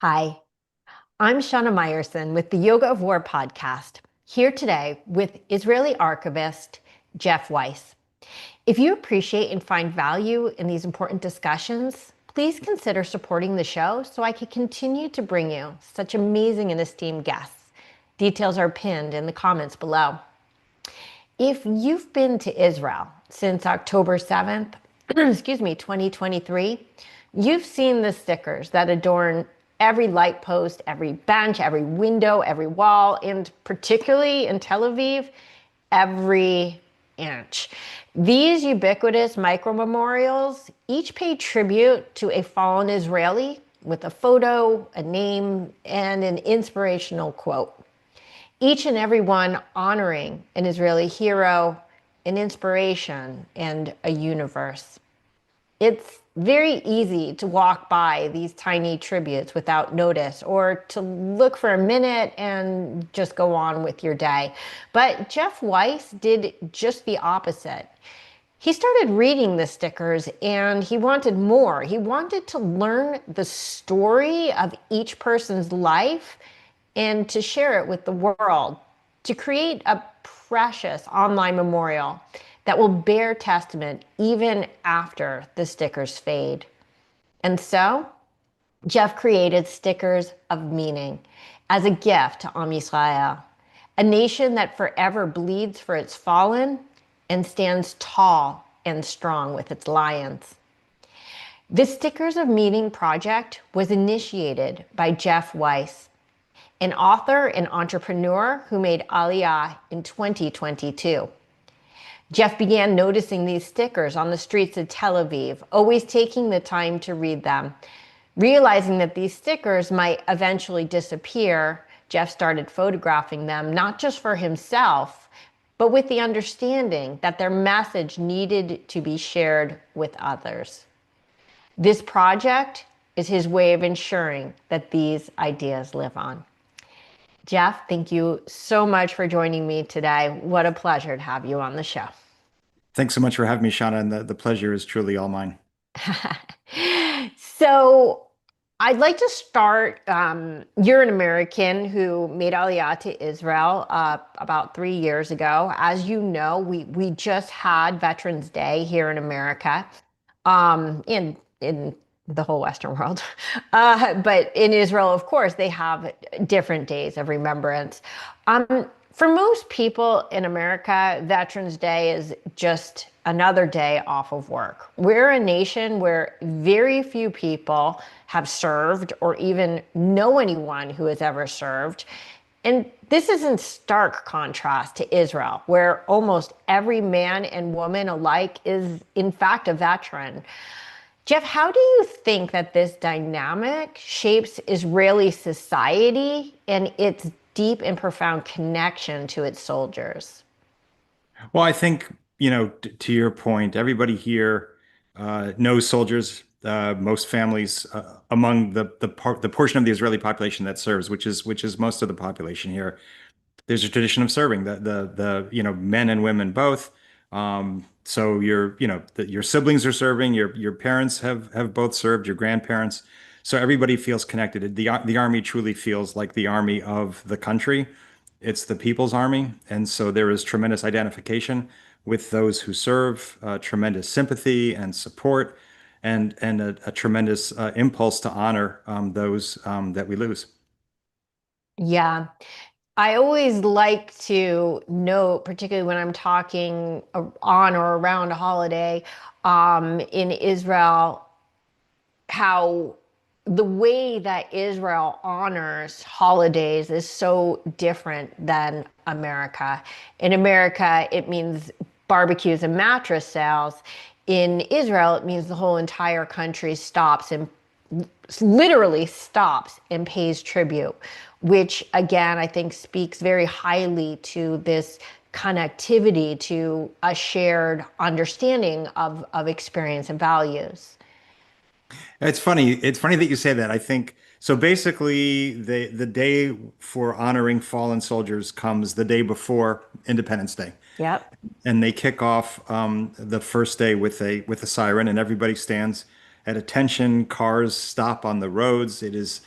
Hi, I'm Shana Meyerson with the Yoga of War podcast, here today with Israeli archivist Jeff Weiss. If you appreciate and find value in these important discussions, please consider supporting the show so I can continue to bring you such amazing and esteemed guests. Details are pinned in the comments below. If you've been to Israel since October 7th, 2023, you've seen the stickers that adorn every light post, every bench, every window, every wall, and particularly in Tel Aviv, every inch. These ubiquitous micro memorials each pay tribute to a fallen Israeli with a photo, a name, and an inspirational quote. Each and every one honoring an Israeli hero, an inspiration, and a universe. It's very easy to walk by these tiny tributes without notice or to look for a minute and just go on with your day. But Jeff Weiss did just the opposite. He started reading the stickers and he wanted more. He wanted to learn the story of each person's life and to share it with the world, to create a precious online memorial that will bear testament even after the stickers fade. And so, Jeff created stickers of meaning as a gift to Am Yisrael, a nation that forever bleeds for its fallen and stands tall and strong with its lions. The Stickers of Meaning project was initiated by Jeff Weiss, an author and entrepreneur who made Aliyah in 2022. Jeff began noticing these stickers on the streets of Tel Aviv, always taking the time to read them. Realizing that these stickers might eventually disappear, Jeff started photographing them, not just for himself, but with the understanding that their message needed to be shared with others. This project is his way of ensuring that these ideas live on. Jeff, thank you so much for joining me today. What a pleasure to have you on the show. Thanks so much for having me, Shauna, and the pleasure is truly all mine. So I'd like to start. You're an American who made Aliyah to Israel about 3 years ago. As you know, we just had Veterans Day here in America, in the whole Western world. But in Israel, of course, they have different days of remembrance. For most people in America, Veterans Day is just another day off of work. We're a nation where very few people have served or even know anyone who has ever served. And this is in stark contrast to Israel, where almost every man and woman alike is, in fact, a veteran. Jeff, how do you think that this dynamic shapes Israeli society and its deep and profound connection to its soldiers? Well, I think, to your point, everybody here knows soldiers. Most families among the portion of the Israeli population that serves, which is most of the population here. There's a tradition of serving the men and women both. So your siblings are serving, your parents have both served, your grandparents. So everybody feels connected. The army truly feels like the army of the country. It's the people's army, and so there is tremendous identification with those who serve, tremendous sympathy and support, and a tremendous impulse to honor those that we lose. Yeah. I always like to note, particularly when I'm talking on or around a holiday in Israel, how the way that Israel honors holidays is so different than America. In America, it means barbecues and mattress sales. In Israel, it means the whole entire country stops and literally stops and pays tribute, which again, I think speaks very highly to this connectivity, to a shared understanding of experience and values. It's funny. It's funny that you say that. I think so. Basically, the day for honoring fallen soldiers comes the day before Independence Day, Yep. and they kick off the first day with a siren, and everybody stands at attention. Cars stop on the roads. It is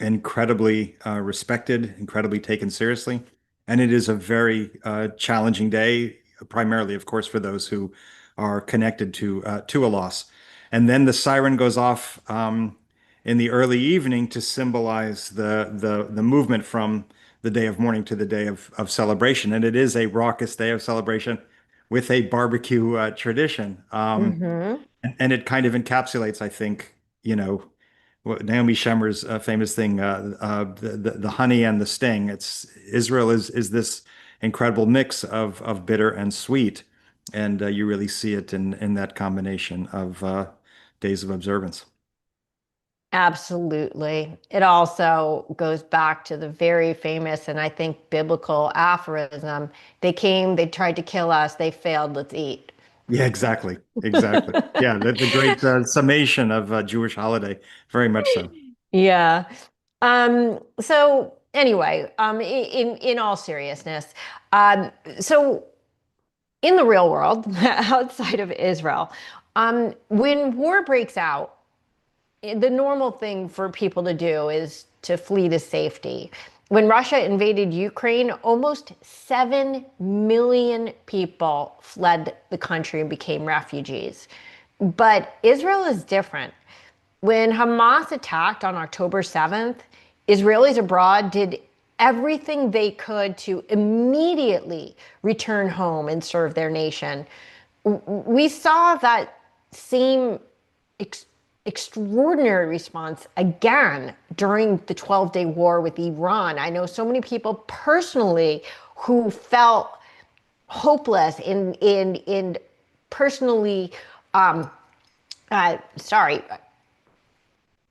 incredibly respected, incredibly taken seriously. And it is a very challenging day, primarily, of course, for those who are connected to a loss. And then the siren goes off in the early evening to symbolize the movement from the day of mourning to the day of celebration. And it is a raucous day of celebration with a barbecue tradition. Hmm. And it kind of encapsulates, I think, Naomi Shemer's famous thing, the honey and the sting. It's Israel is this incredible mix of bitter and sweet, and you really see it in that combination of days of observance. Absolutely. It also goes back to the very famous and I think biblical aphorism, they came, they tried to kill us, they failed, let's eat. Yeah, exactly, exactly. Yeah, the great summation of a Jewish holiday, very much so. Yeah. So anyway, in all seriousness, um, so in the real world, outside of Israel, when war breaks out, the normal thing for people to do is to flee to safety. When Russia invaded Ukraine, almost 7 million people fled the country and became refugees. But Israel is different. When Hamas attacked on October 7th, Israelis abroad did everything they could to immediately return home and serve their nation. We saw that same ex- extraordinary response again during the 12-day war with Iran. I know so many people personally who felt hopeless in personally sorry,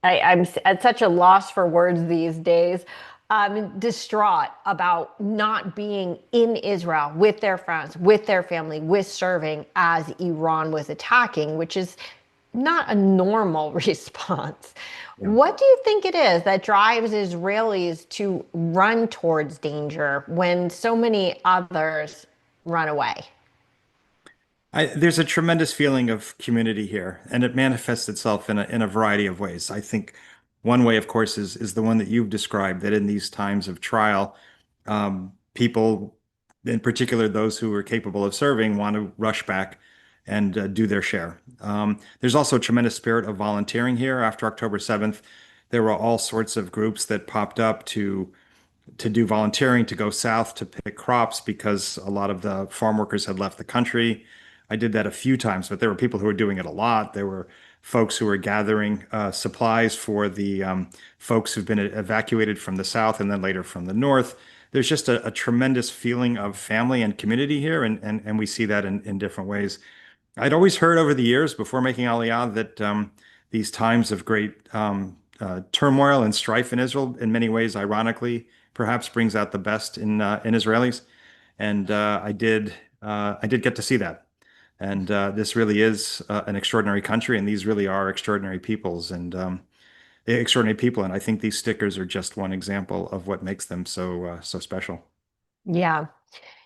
I'm at such a loss for words these days. Distraught about not being in Israel with their friends, with their family, with serving as Iran was attacking, which is not a normal response. Yeah. What do you think it is that drives Israelis to run towards danger when so many others run away? There's a tremendous feeling of community here, and it manifests itself in a variety of ways. I think one way, of course, is the one that you've described, that in these times of trial, people, in particular those who are capable of serving, want to rush back and do their share. There's also a tremendous spirit of volunteering here. After October 7th, there were all sorts of groups that popped up to do volunteering, to go south to pick crops because a lot of the farm workers had left the country. I did that a few times, but there were people who were doing it a lot. There were folks who were gathering supplies for the folks who've been evacuated from the south and then later from the north. There's just a tremendous feeling of family and community here, and we see that in different ways. I'd always heard over the years before making Aliyah that these times of great turmoil and strife in Israel, in many ways, ironically, perhaps brings out the best in Israelis, and I did get to see that. And this really is an extraordinary country, and these really are extraordinary peoples and extraordinary people. And I think these stickers are just one example of what makes them so special. Yeah.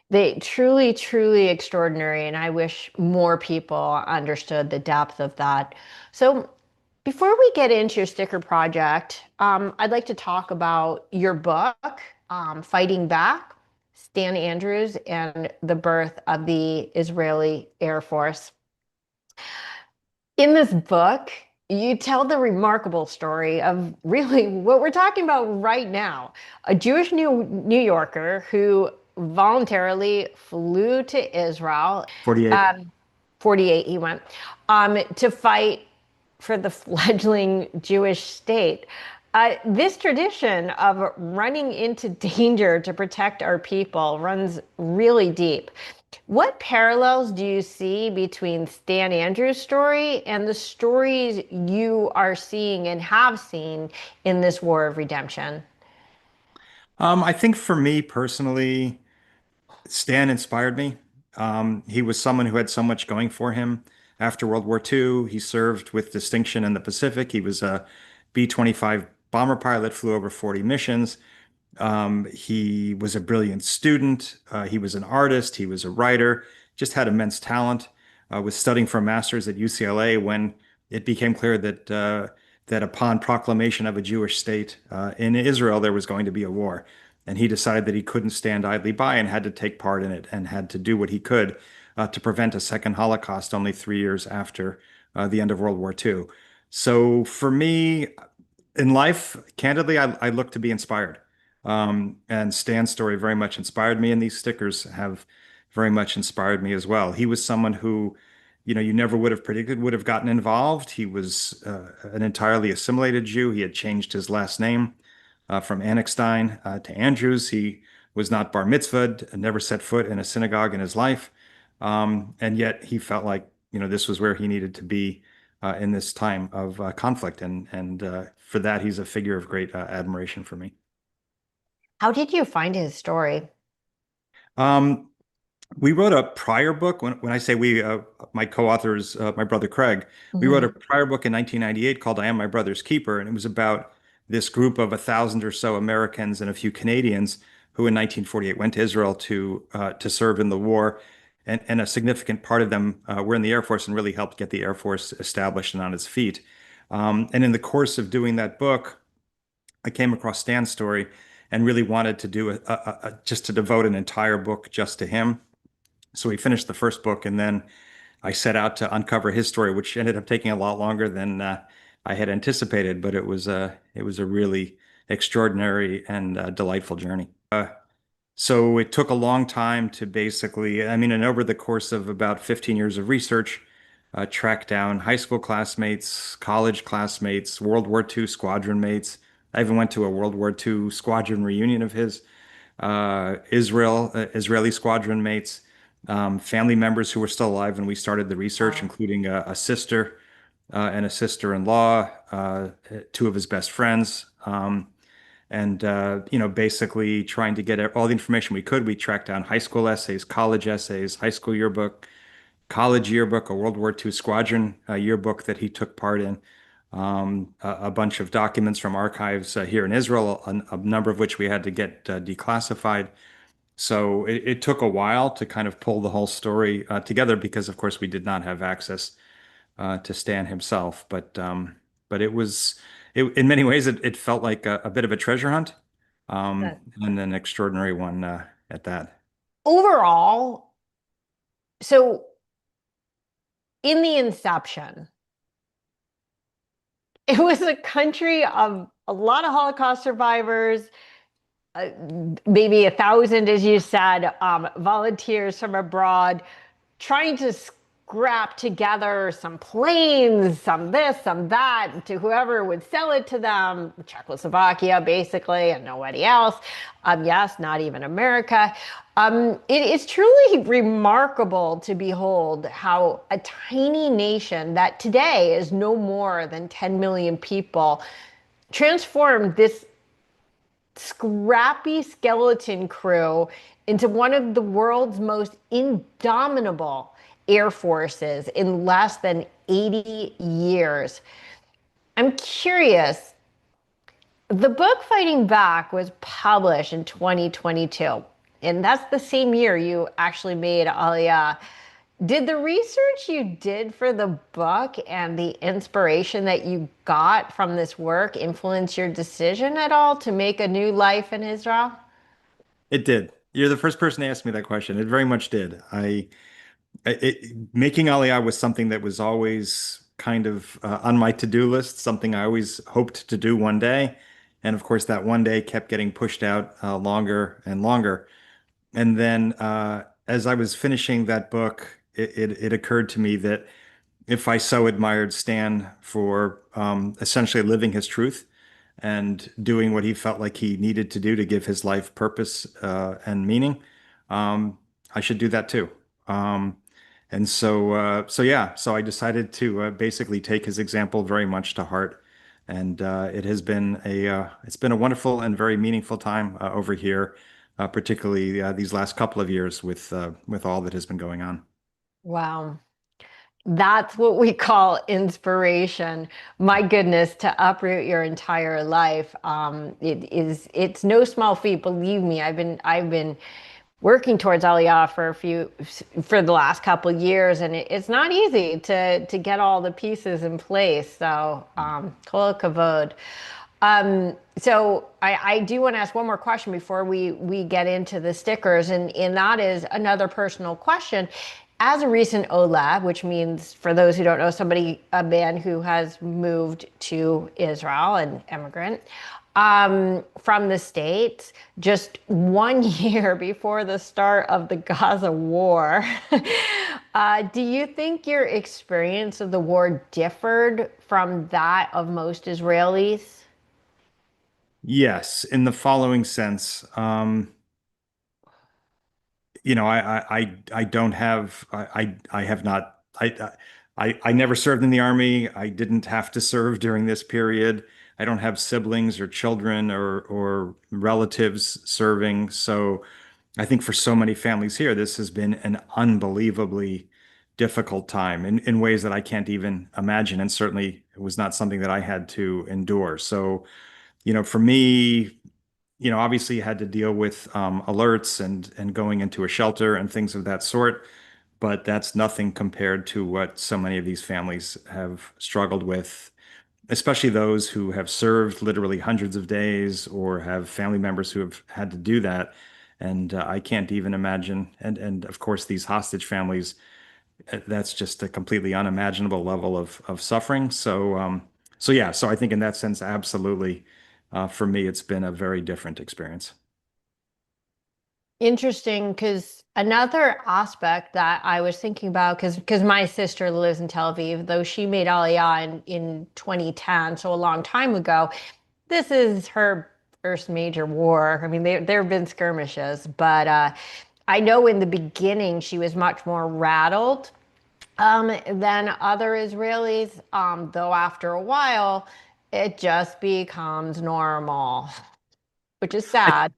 They truly, truly extraordinary, and I wish more people understood the depth of that. So, before we get into your sticker project, I'd like to talk about your book, Fighting Back, Stan Andrews and the Birth of the Israeli Air Force. In this book, you tell the remarkable story of really what we're talking about right now, a Jewish New Yorker who voluntarily flew to Israel. 48. Um, 48, he went to fight for the fledgling Jewish state. This tradition of running into danger to protect our people runs really deep. What parallels do you see between Stan Andrews' story and the stories you are seeing and have seen in this war of redemption? I think for me personally, Stan inspired me. He was someone who had so much going for him. After World War II, he served with distinction in the Pacific. He was a B-25 bomber pilot, flew over 40 missions. He was a brilliant student. He was an artist. He was a writer, just had immense talent. Was studying for a master's at UCLA when it became clear that that upon proclamation of a Jewish state in Israel, there was going to be a war. And he decided that he couldn't stand idly by and had to take part in it and had to do what he could to prevent a second Holocaust only 3 years after the end of World War II. So for me, in life, candidly, I look to be inspired. And Stan's story very much inspired me, and these stickers have very much inspired me as well. He was someone who, you never would have predicted would have gotten involved. He was an entirely assimilated Jew. He had changed his last name from Annickstein to Andrews. He was not bar mitzvahed, never set foot in a synagogue in his life. And yet he felt like, this was where he needed to be in this time of conflict. And for that, he's a figure of great admiration for me. How did you find his story? Um, we wrote a prior book. When I say we, my co-authors, my brother Craig, we wrote a Mhm. prior book in 1998 called "I Am My Brother's Keeper," and it was about this group of 1,000 or so Americans and a few Canadians who, in 1948, went to Israel to serve in the war, and a significant part of them were in the Air Force and really helped get the Air Force established and on its feet. And in the course of doing that book, I came across Stan's story and really wanted to do just to devote an entire book just to him. So we finished the first book, and then I set out to uncover his story, which ended up taking a lot longer than I had anticipated. But it was a really extraordinary and delightful journey. So it took a long time to basically, I mean, and over the course of about 15 years of research, track down high school classmates, college classmates, World War II squadron mates. I even went to a World War II squadron reunion of his, Israeli squadron mates, family members who were still alive when we started the research, Wow. including a sister and a sister-in-law, two of his best friends. And basically trying to get all the information we could. We tracked down high school essays, college essays, high school yearbook, college yearbook, a World War II squadron yearbook that he took part in, a bunch of documents from archives here in Israel, a number of which we had to get declassified. So it took a while to kind of pull the whole story together because, of course, we did not have access to Stan himself. But in many ways, it felt like a bit of a treasure hunt, and an extraordinary one at that. Overall, so in the inception, it was a country of a lot of Holocaust survivors, uh, maybe 1,000, as you said, volunteers from abroad, trying to scrap together some planes, some this, some that, to whoever would sell it to them, Czechoslovakia, basically, and nobody else. Yes, not even America. It is truly remarkable to behold how a tiny nation that today is no more than 10 million people transformed this scrappy skeleton crew into one of the world's most indomitable air forces in less than 80 years. I'm curious, the book Fighting Back was published in 2022, and that's the same year you actually made Aliyah. Did the research you did for the book and the inspiration that you got from this work influence your decision at all to make a new life in Israel? It did. You're the first person to ask me that question. It very much did. Making Aliyah was something that was always kind of on my to-do list, something I always hoped to do one day. And of course, that one day kept getting pushed out longer and longer. And then as I was finishing that book, it occurred to me that if I so admired Stan for essentially living his truth and doing what he felt like he needed to do to give his life purpose and meaning, I should do that too. Um, and so yeah, so I decided to basically take his example very much to heart, and it's been a wonderful and very meaningful time over here, particularly these last couple of years with all that has been going on. Wow. That's what we call inspiration. My goodness, to uproot your entire life. It's no small feat, believe me. I've been working towards Aliyah for the last couple of years, and it's not easy to get all the pieces in place. So, kol kavod. So I do want to ask one more question before we get into the stickers, and that is another personal question. As a recent Ola, which means for those who don't know, a man who has moved to Israel, an immigrant, from the States, just 1 year before the start of the Gaza war. Do you think your experience of the war differed from that of most Israelis? Yes, in the following sense. I don't have I have not I never served in the army. I didn't have to serve during this period. I don't have siblings or children or relatives serving. So I think for so many families here, this has been an unbelievably difficult time in ways that I can't even imagine. And certainly it was not something that I had to endure. So, for me, obviously you had to deal with alerts and going into a shelter and things of that sort, but that's nothing compared to what so many of these families have struggled with, especially those who have served literally hundreds of days or have family members who have had to do that. And I can't even imagine. And of course, these hostage families, that's just a completely unimaginable level of suffering. So yeah, so I think in that sense, absolutely, for me, it's been a very different experience. Interesting, because another aspect that I was thinking about, because my sister lives in Tel Aviv, though she made Aliyah in 2010, so a long time ago. This is her first major war. I mean, there have been skirmishes, but I know in the beginning she was much more rattled than other Israelis, though after a while it just becomes normal, which is I, sad.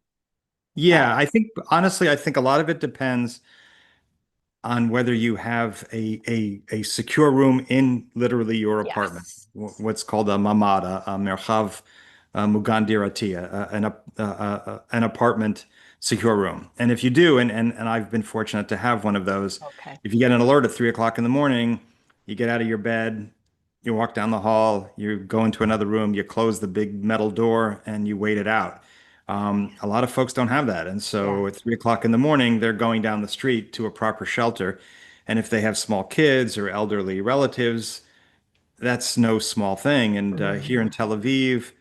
But yeah, I think honestly, I think a lot of it depends on whether you have a secure room in literally your apartment, yes. what's called a mamad, a merchav mugan dirati, an apartment secure room. And if you do, and I've been fortunate to have one of those, Okay. if you get an alert at 3 o'clock in the morning, you get out of your bed, you walk down the hall, you go into another room, you close the big metal door, and you wait it out. A lot of folks don't have that. And Yeah. so at 3 o'clock in the morning, they're going down the street to a proper shelter. And if they have small kids or elderly relatives, that's no small thing. And here in Mhm. Tel Aviv,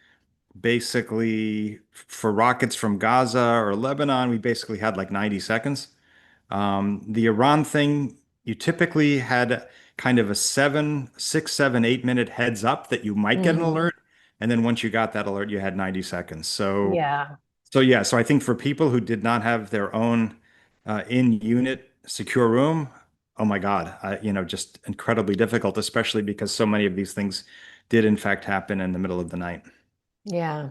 basically for rockets from Gaza or Lebanon, we basically had like 90 seconds. The Iran thing, you typically had kind of a 6, 7, 8 minute heads up that you might get an Mhm. alert. And then once you got that alert, you had 90 seconds. Yeah. So yeah, so I think for people who did not have their own in-unit secure room, oh my God, just incredibly difficult, especially because so many of these things did in fact happen in the middle of the night. Yeah.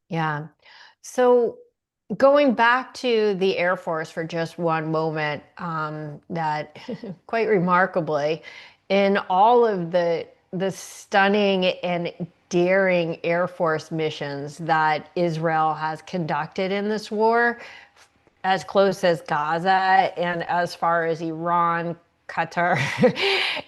Yeah. So going back to the Air Force for just one moment, that quite remarkably, in all of the stunning and daring Air Force missions that Israel has conducted in this war, as close as Gaza and as far as Iran, Qatar,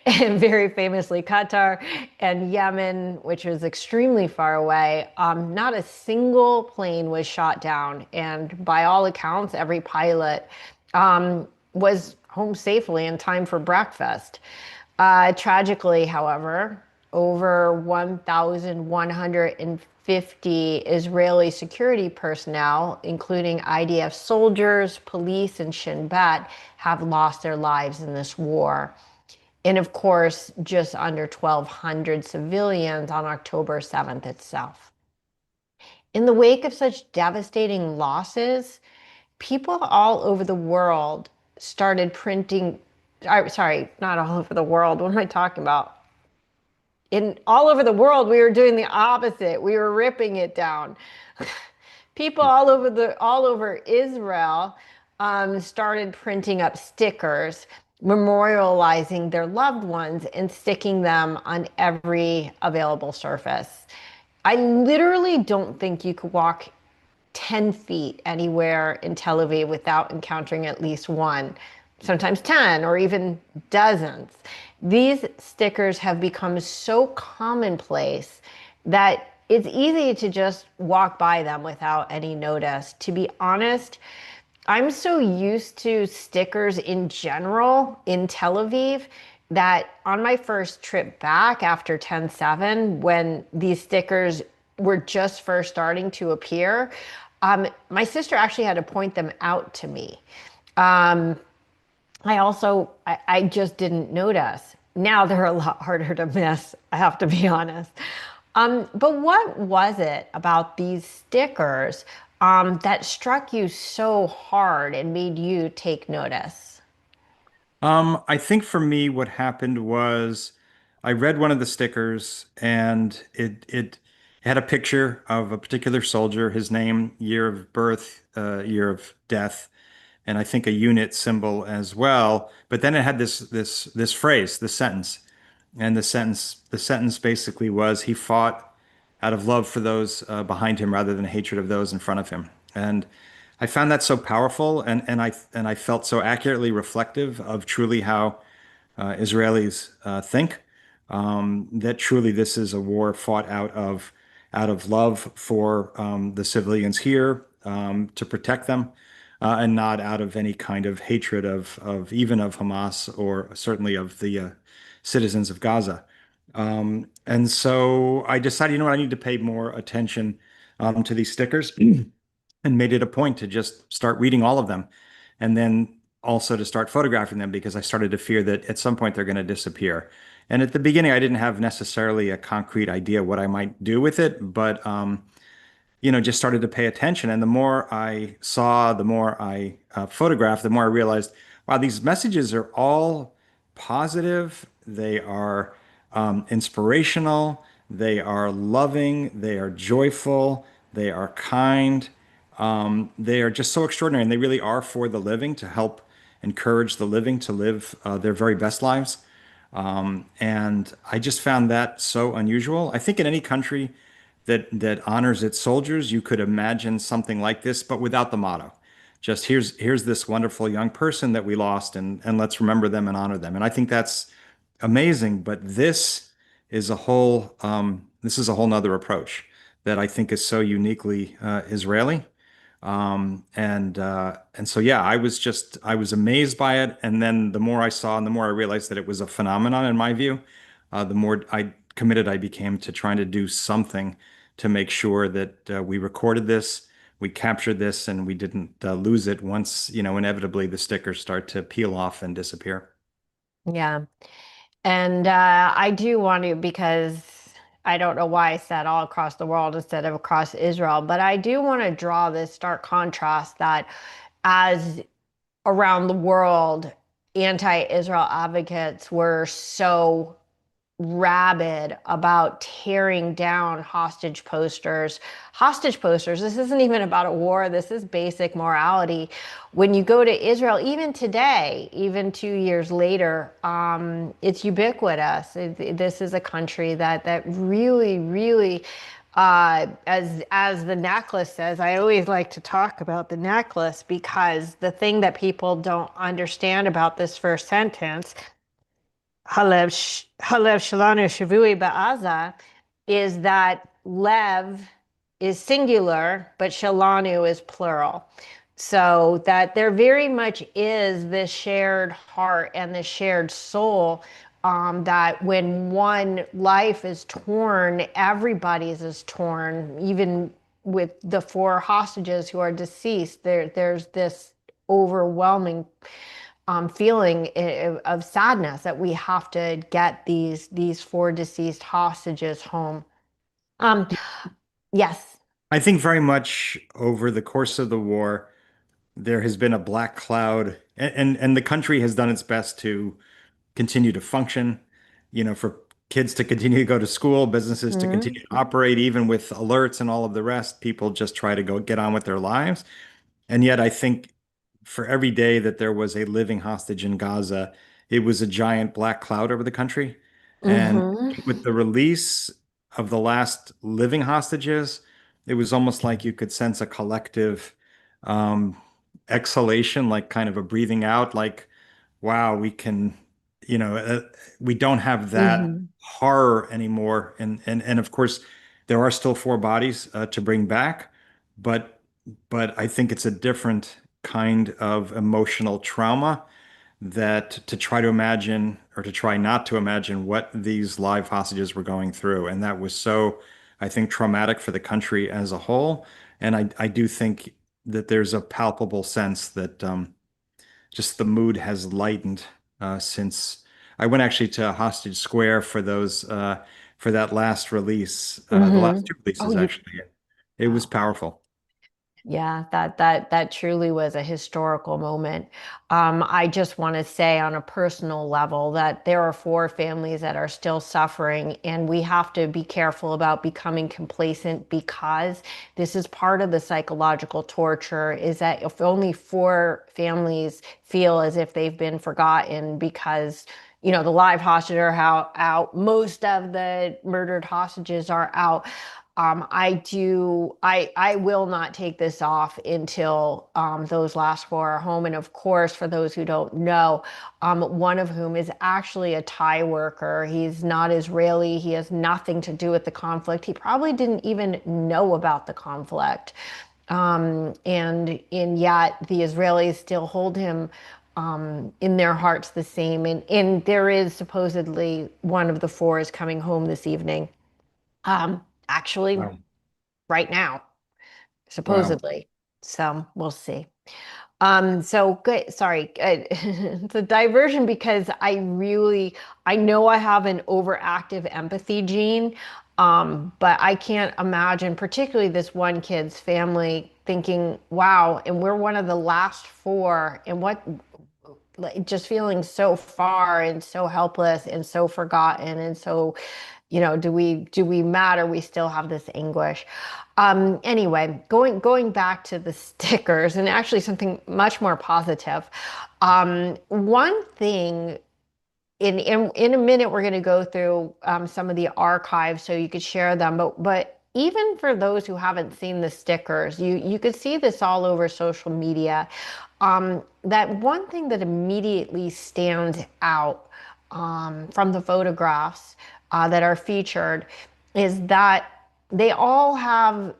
and very famously Qatar and Yemen, which was extremely far away. Not a single plane was shot down. And by all accounts, every pilot was home safely in time for breakfast. Tragically, however, over 1,150 Israeli security personnel, including IDF soldiers, police, and Shin Bet, have lost their lives in this war. And of course, just under 1,200 civilians on October 7th itself. In the wake of such devastating losses, people all over the world started printing. Sorry, not all over the world. What am I talking about? In all over the world, we were doing the opposite. We were ripping it down. People all over Israel started printing up stickers memorializing their loved ones and sticking them on every available surface. I literally don't think you could walk 10 feet anywhere in Tel Aviv without encountering at least one, sometimes 10 or even dozens. These stickers have become so commonplace that it's easy to just walk by them without any notice. To be honest, I'm so used to stickers in general in Tel Aviv that on my first trip back after 10/7, when these stickers were just first starting to appear, my sister actually had to point them out to me. Um, I just didn't notice. Now they're a lot harder to miss, I have to be honest. But what was it about these stickers that struck you so hard and made you take notice? I think for me, what happened was I read one of the stickers and it had a picture of a particular soldier, his name, year of birth, year of death, and I think a unit symbol as well. But then it had this phrase, this sentence. And the sentence basically was he fought out of love for those behind him rather than hatred of those in front of him. And I found that so powerful, and I felt so accurately reflective of truly how Israelis think. That truly this is a war fought out of love for the civilians here to protect them, and not out of any kind of hatred of even of Hamas or certainly of the citizens of Gaza. And so I decided, you know what, I need to pay more attention to these stickers and made it a point to just start reading all of them. And then also to start photographing them because I started to fear that at some point they're going to disappear. And at the beginning, I didn't have necessarily a concrete idea what I might do with it, but just started to pay attention. And the more I saw, the more I photographed, the more I realized, wow, these messages are all positive. They are inspirational. They are loving. They are joyful. They are kind. They are just so extraordinary. And they really are for the living to help encourage the living to live their very best lives. And I just found that so unusual. I think in any country that honors its soldiers, you could imagine something like this, but without the motto. Just here's this wonderful young person that we lost, and let's remember them and honor them. And I think that's amazing. But this is a whole nother approach that I think is so uniquely Israeli. And so yeah, I was amazed by it. And then the more I saw and the more I realized that it was a phenomenon in my view, the more I committed I became to trying to do something to make sure that we recorded this, we captured this, and we didn't lose it once, inevitably the stickers start to peel off and disappear. Yeah. And I do want to, because I don't know why I said all across the world instead of across Israel, but I do want to draw this stark contrast that as around the world, anti-Israel advocates were so rabid about tearing down hostage posters. Hostage posters, this isn't even about a war, this is basic morality. When you go to Israel, even today, even 2 years later, it's ubiquitous. This is a country that really, really, as the necklace says, I always like to talk about the necklace because the thing that people don't understand about this first sentence, Halev Shalanu Shavui Ba'aza, is that Lev is singular, but Shalanu is plural. So that there very much is this shared heart and this shared soul, that when one life is torn, everybody's is torn, even with the four hostages who are deceased. There's this overwhelming feeling of sadness that we have to get these four deceased hostages home. Um, yes. I think very much over the course of the war, there has been a black cloud, and the country has done its best to continue to function, for kids to continue to go to school, businesses to Mhm. continue to operate, even with alerts and all of the rest. People just try to go get on with their lives. And yet, I think for every day that there was a living hostage in Gaza, it was a giant black cloud over the country. And Mhm. with the release of the last living hostages, it was almost like you could sense a collective um, exhalation, like kind of a breathing out, like, wow, we can, you know, we don't have that Hmm. horror anymore. And of course, there are still four bodies to bring back, but I think it's a different kind of emotional trauma that to try to imagine or to try not to imagine what these live hostages were going through. And that was so, I think, traumatic for the country as a whole. And I do think that there's a palpable sense that just the mood has lightened since I went actually to Hostage Square for those for that last release, the last Hmm. two Oh, releases you. actually. It was Wow. powerful. Yeah, that truly was a historical moment. I just want to say on a personal level that there are four families that are still suffering, and we have to be careful about becoming complacent because this is part of the psychological torture, is that if only four families feel as if they've been forgotten because the live hostages are out, most of the murdered hostages are out. I will not take this off until those last four are home. And of course, for those who don't know, one of whom is actually a Thai worker. He's not Israeli. He has nothing to do with the conflict. He probably didn't even know about the conflict. And yet the Israelis still hold him in their hearts the same. And there is supposedly one of the four is coming home this evening. Actually, Wow. right now, Wow. supposedly. So we'll see. So good. Sorry, it's a diversion because I know I have an overactive empathy gene, but I can't imagine, particularly this one kid's family, thinking, "Wow," and we're one of the last four, and what, like, just feeling so far and so helpless and so forgotten and so do we matter? We still have this anguish. Anyway, going back to the stickers and actually something much more positive. One thing in a minute we're going to go through some of the archives so you could share them, but even for those who haven't seen the stickers, you could see this all over social media. That one thing that immediately stands out from the photographs that are featured is that they all have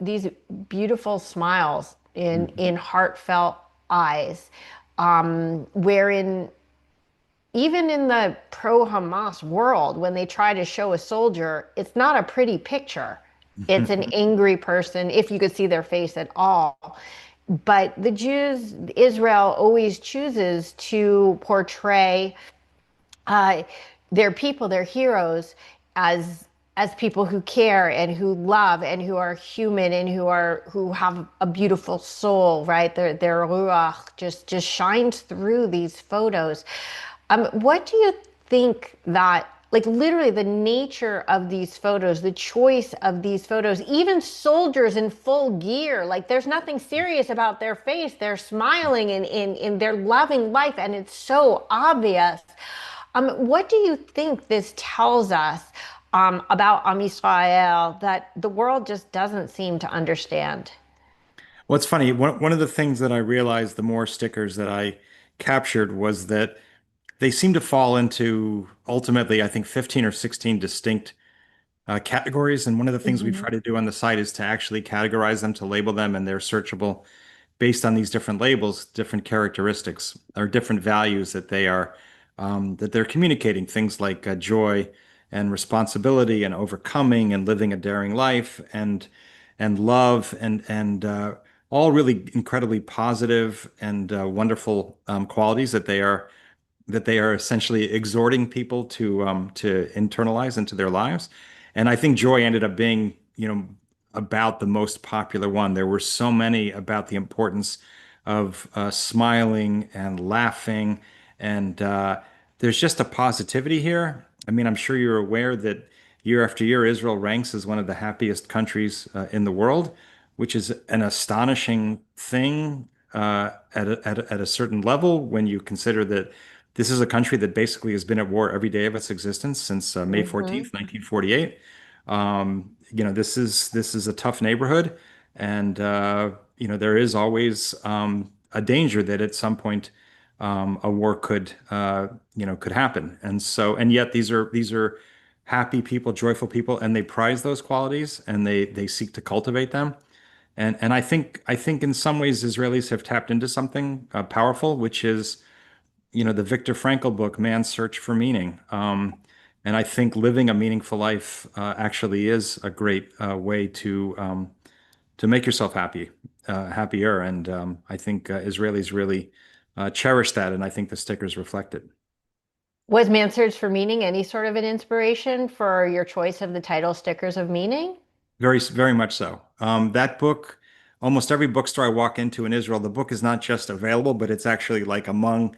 these beautiful smiles in Mhm. heartfelt eyes, wherein even in the pro-Hamas world, when they try to show a soldier, it's not a pretty picture. It's an angry person, if you could see their face at all. But the Jews, Israel always chooses to portray uh, their people, their heroes, as people who care and who love and who are human and who have a beautiful soul, right? Their ruach just shines through these photos. What do you think that, like, literally the nature of these photos, the choice of these photos, even soldiers in full gear, like there's nothing serious about their face. They're smiling and they're loving life, and it's so obvious. What do you think this tells us about Am Yisrael that the world just doesn't seem to understand? Well, it's funny. One of the things that I realized the more stickers that I captured was that they seem to fall into ultimately, I think, 15 or 16 distinct categories. And one of the things we Hmm. try to do on the site is to actually categorize them, to label them, and they're searchable based on these different labels, different characteristics or different values that they're communicating. Things like joy and responsibility and overcoming and living a daring life and love and all really incredibly positive and wonderful qualities that they are essentially exhorting people to internalize into their lives. And I think joy ended up being, about the most popular one. There were so many about the importance of smiling and laughing, and there's just a positivity here. I mean, I'm sure you're aware that year after year, Israel ranks as one of the happiest countries in the world, which is an astonishing thing at a certain level when you consider that this is a country that basically has been at war every day of its existence since May Hmm. 14th, 1948. This is a tough neighborhood, and there is always a danger that at some point a war could happen. And yet these are happy people, joyful people, and they prize those qualities and they seek to cultivate them. And I think in some ways Israelis have tapped into something powerful, which is the Viktor Frankl book, Man's Search for Meaning. And I think living a meaningful life actually is a great way to make yourself happier. And I think Israelis really cherish that, and I think the stickers reflect it. Was Man's Search for Meaning any sort of an inspiration for your choice of the title Stickers of Meaning? Very, very much so. That book, almost every bookstore I walk into in Israel, the book is not just available, but it's actually like among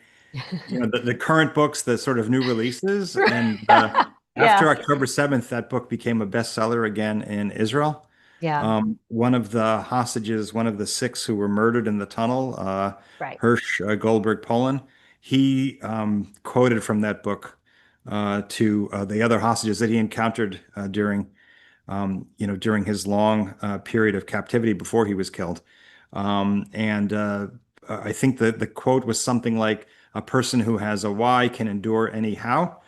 the current books, the sort of new releases. And after Yeah, October 7th, that book became a bestseller again in Israel. yeah, One of the hostages, one of the six who were murdered in the tunnel, right. Hirsch Goldberg Poland, he quoted from that book to the other hostages that he encountered during his long period of captivity before he was killed. And I think that the quote was something like, "A person who has a why can endure any how."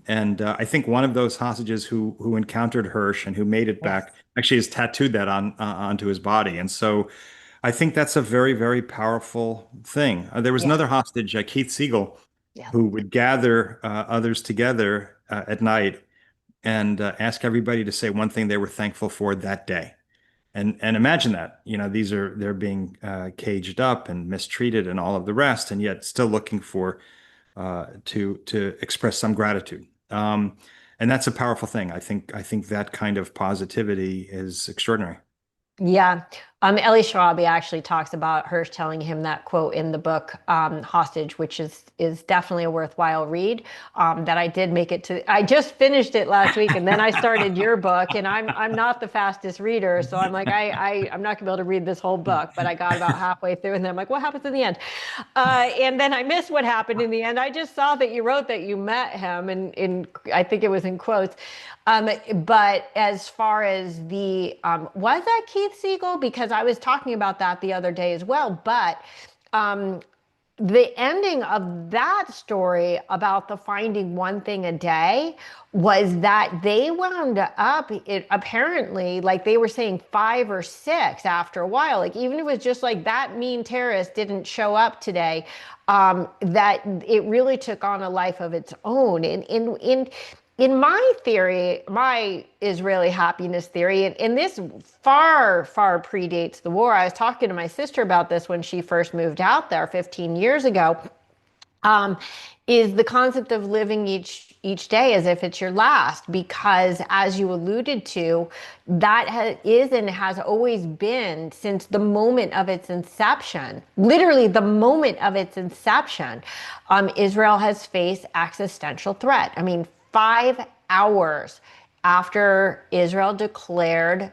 And I think one of those hostages who encountered Hirsch and who made it Yes, back actually has tattooed that onto his body. And so I think that's a very, very powerful thing. There was yeah, another hostage, Keith Siegel, yeah. who would gather others together at night and ask everybody to say one thing they were thankful for that day. And imagine that, they're being caged up and mistreated and all of the rest, and yet still looking for to express some gratitude. And that's a powerful thing. I think that kind of positivity is extraordinary. Yeah. Ellie Schrabi actually talks about Hirsch telling him that quote in the book, Hostage, which is definitely a worthwhile read. That I did make it to. I just finished it last week, and then I started your book, and I'm not the fastest reader, so I'm like I'm not gonna be able to read this whole book, but I got about halfway through, and then I'm like, what happens in the end? And then I missed what happened in the end. I just saw that you wrote that you met him, and in I think it was in quotes. But as far as was that Keith Siegel? Because I was talking about that the other day as well. But um, the ending of that story about the finding one thing a day was that they wound up it apparently like they were saying 5 or 6 after a while, like even if it was just like that mean terrorist didn't show up today, that it really took on a life of its own. In my theory, my Israeli happiness theory, and this far, far predates the war. I was talking to my sister about this when she first moved out there 15 years ago. Um, is the concept of living each day as if it's your last, because as you alluded to, is and has always been since the moment of its inception, literally the moment of its inception, Israel has faced existential threat. I mean, 5 hours after Israel declared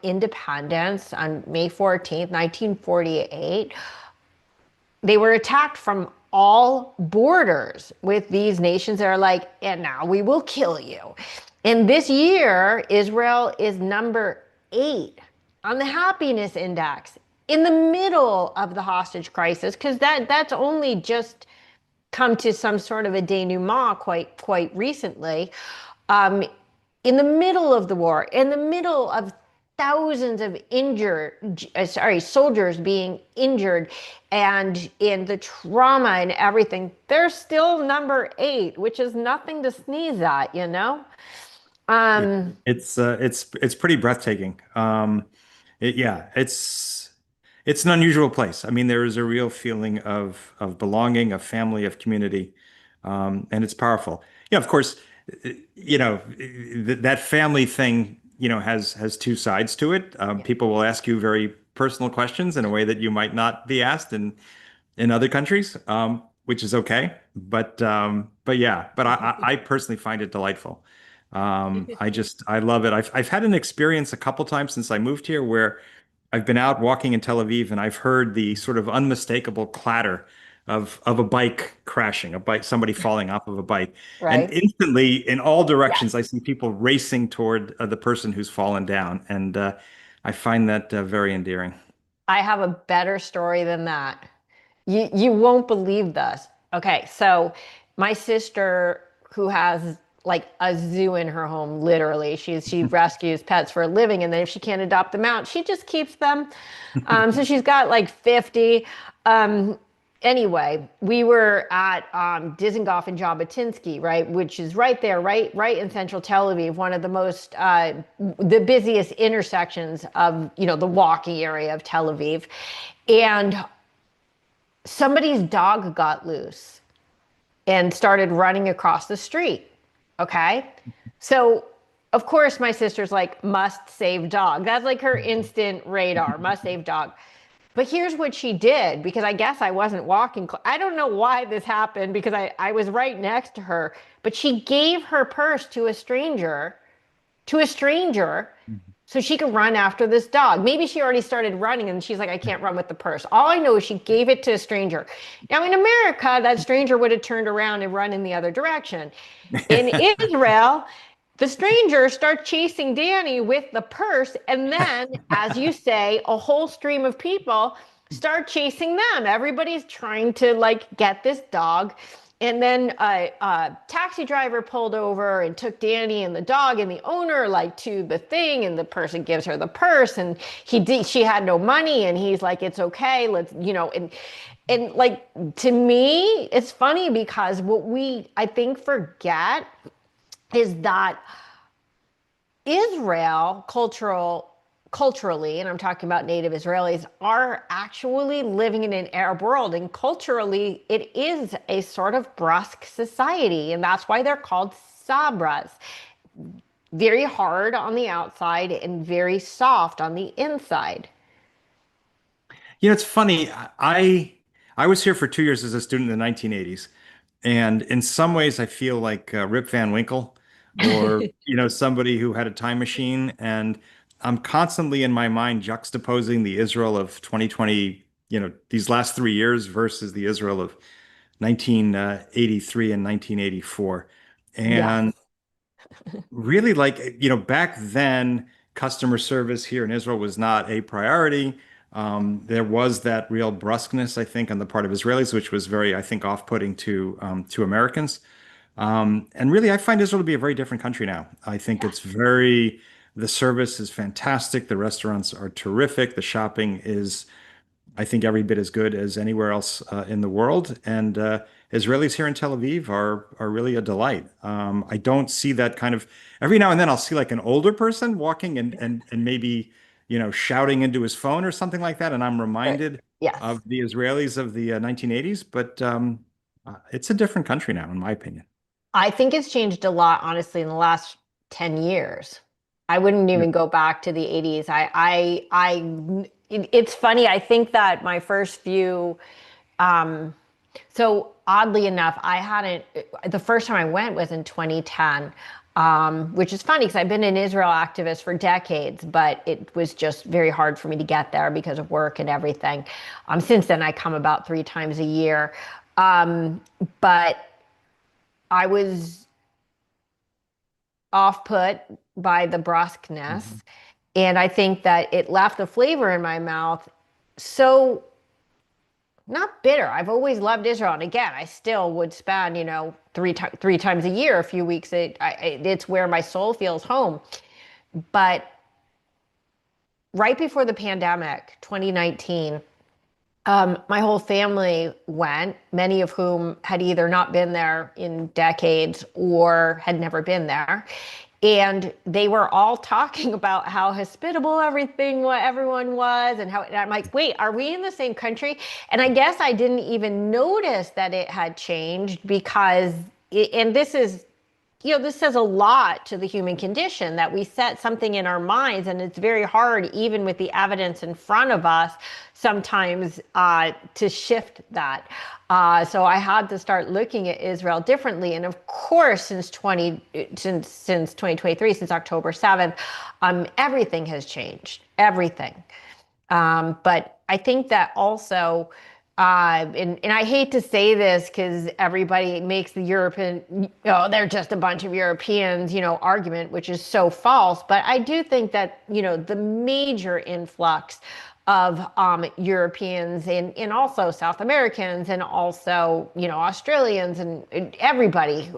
independence on May 14th, 1948, they were attacked from all borders with these nations that are like, and now we will kill you. And this year, Israel is number 8 on the happiness index in the middle of the hostage crisis, because that's only just come to some sort of a denouement quite recently. Um, in the middle of the war, in the middle of thousands of soldiers being injured, and in the trauma and everything, they're still number 8, which is nothing to sneeze at. Yeah, Um, it's pretty breathtaking. Yeah, it's an unusual place. I mean, there is a real feeling of belonging, of family, of community, and it's powerful. Yeah, of course, that family thing, has two sides to it. yeah. People will ask you very personal questions in a way that you might not be asked in other countries, which is okay. But yeah, but I personally find it delightful. I love it. I've had an experience a couple times since I moved here where I've been out walking in Tel Aviv and I've heard the sort of unmistakable clatter of a bike crashing, somebody falling off of a bike, and Right? instantly in all Yes. directions I see people racing toward the person who's fallen down, and I find that very endearing. I have a better story than that. You won't believe this. Okay, so my sister, who has like a zoo in her home, literally, she rescues pets for a living, and then if she can't adopt them out, she just keeps them. So she's got like 50. Um, anyway, we were at Dizengoff and Jabotinsky, right, which is right there, right in central Tel Aviv, one of the most the busiest intersections of the walking area of Tel Aviv, and somebody's dog got loose and started running across the street. Okay. So, of course, my sister's like, must save dog. That's like her instant radar, must save dog. But here's what she did, because I guess I wasn't walking. I don't know why this happened, because I was right next to her, but she gave her purse to a stranger so she could run after this dog. Maybe she already started running and she's like, I can't run with the purse. All I know is she gave it to a stranger. Now, in America, that stranger would have turned around and run in the other direction. In Israel, the stranger starts chasing Danny with the purse. And then, as you say, a whole stream of people start chasing them. Everybody's trying to like get this dog. And then a taxi driver pulled over and took Danny and the dog and the owner like to the thing, and the person gives her the purse, and she had no money, and he's like, it's okay, let's and like, to me it's funny, because what we I think forget is that Israel culturally, and I'm talking about native Israelis, are actually living in an Arab world. And culturally, it is a sort of brusque society. And that's why they're called sabras. Very hard on the outside and very soft on the inside. It's funny. I was here for 2 years as a student in the 1980s, and in some ways, I feel like Rip Van Winkle, or somebody who had a time machine. And I'm constantly in my mind juxtaposing the Israel of 2020, these last 3 years versus the Israel of 1983 and 1984. Yes. And really, like, back then, customer service here in Israel was not a priority. There was that real brusqueness, I think, on the part of Israelis, which was very, I think, off-putting to Americans. And really, I find Israel to be a very different country now. I think the service is fantastic. The restaurants are terrific. The shopping is, I think, every bit as good as anywhere else in the world. And Israelis here in Tel Aviv are really a delight. I don't see that kind of every now and then I'll see like an older person walking and maybe shouting into his phone or something like that, and I'm Right. reminded Yes. of the Israelis of the 1980s. But it's a different country now, in my opinion. I think it's changed a lot, honestly, in the last 10 years. I wouldn't Yeah. even go back to the 80s. It's funny. I think that my first few, um, so oddly enough, the first time I went was in 2010, which is funny because I've been an Israel activist for decades, but it was just very hard for me to get there because of work and everything. Since then, I come about 3 times a year. But I was off put by the brusqueness. Mhm. And I think that it left a flavor in my mouth. So, not bitter. I've always loved Israel. And again, I still would spend, 3 times a year, a few weeks. It's where my soul feels home. But right before the pandemic, 2019, my whole family went, many of whom had either not been there in decades or had never been there. And they were all talking about how hospitable everyone was, and I'm like, wait, are we in the same country? And I guess I didn't even notice that it had changed, because, and this says a lot to the human condition, that we set something in our minds, and it's very hard, even with the evidence in front of us, sometimes to shift that. So I had to start looking at Israel differently. And of course, since 2023, since October 7th, everything has changed. Everything. But I think that also, And I hate to say this because everybody makes the European, oh, they're just a bunch of Europeans, argument, which is so false. But I do think that, the major influx of Europeans and also South Americans and also, Australians and everybody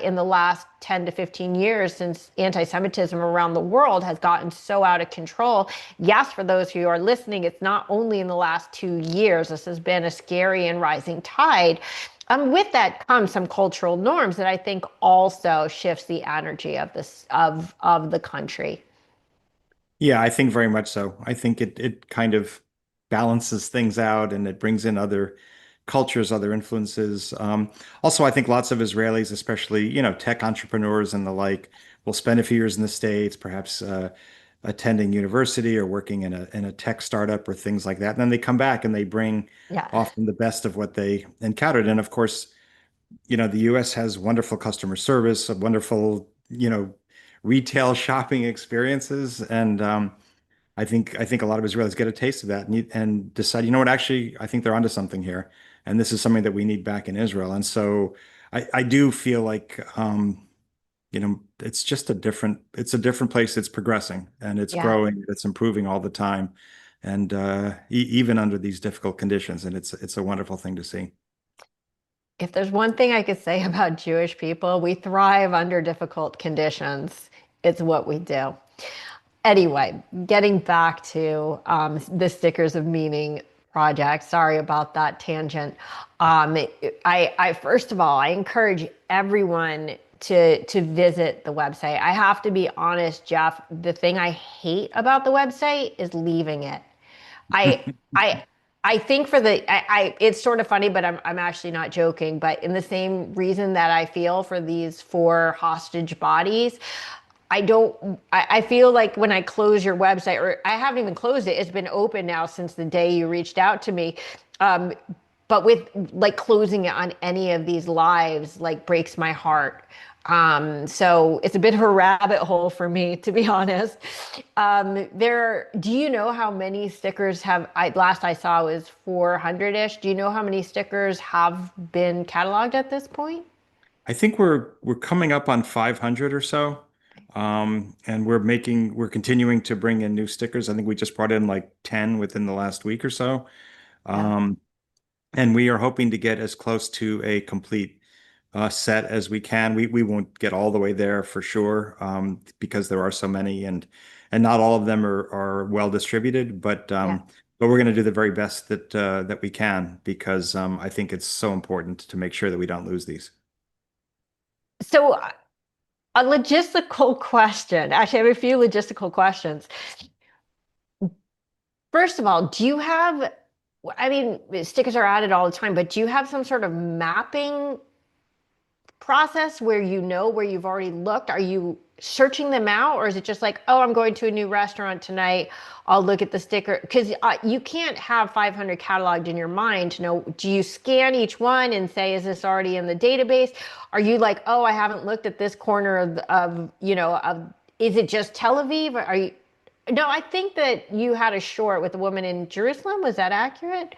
in the last 10 to 15 years since anti-Semitism around the world has gotten so out of control. Yes, for those who are listening, it's not only in the last 2 years. This has been a scary and rising tide. With that comes some cultural norms that I think also shifts the energy of this of the country. Yeah, I think very much so. I think it kind of balances things out and it brings in other cultures, other influences. Also, I think lots of Israelis, especially, tech entrepreneurs and the like, will spend a few years in the States, perhaps attending university or working in a tech startup or things like that. And then they come back and they bring Yeah. often the best of what they encountered. And of course, the US has wonderful customer service, a wonderful, retail shopping experiences. And I think a lot of Israelis get a taste of that and decide, you know what, actually, I think they're onto something here. And this is something that we need back in Israel. And so I do feel like it's a different place. It's progressing and it's Yeah. growing, it's improving all the time. And even under these difficult conditions. And it's a wonderful thing to see. If there's one thing I could say about Jewish people, we thrive under difficult conditions. It's what we do. Anyway, getting back to the Stickers of Meaning project. Sorry about that tangent. I first of all, I encourage everyone to visit the website. I have to be honest, Jeff. The thing I hate about the website is leaving it. I I I think for it's sort of funny, but I'm actually not joking. But in the same reason that I feel for these four hostage bodies, I don't. I feel like when I close your website, or I haven't even closed it. It's been open now since the day you reached out to me. Um, but with like closing it on any of these lives, like breaks my heart. So it's a bit of a rabbit hole for me, to be honest. Do you know how many stickers last I saw was 400-ish. Do you know how many stickers have been cataloged at this point? I think we're coming up on 500 or so. And we're continuing to bring in new stickers. I think we just brought in like 10 within the last week or so. Yeah. Um, and we are hoping to get as close to a complete set as we can. We won't get all the way there for sure, because there are so many and not all of them are well distributed, Yeah. but we're going to do the very best that we can because I think it's so important to make sure that we don't lose these. So a logistical question. Actually, I have a few logistical questions. First of all, do you have, I mean, stickers are added all the time, but do you have some sort of mapping process where you know where you've already looked? Are you searching them out, or is it just like, oh, I'm going to a new restaurant tonight, I'll look at the sticker? Because you can't have 500 cataloged in your mind to know. Do you scan each one and say, is this already in the database? Are you like, oh, I haven't looked at this corner is it just Tel Aviv? Are you? No, I think that you had a short with a woman in Jerusalem. Was that accurate?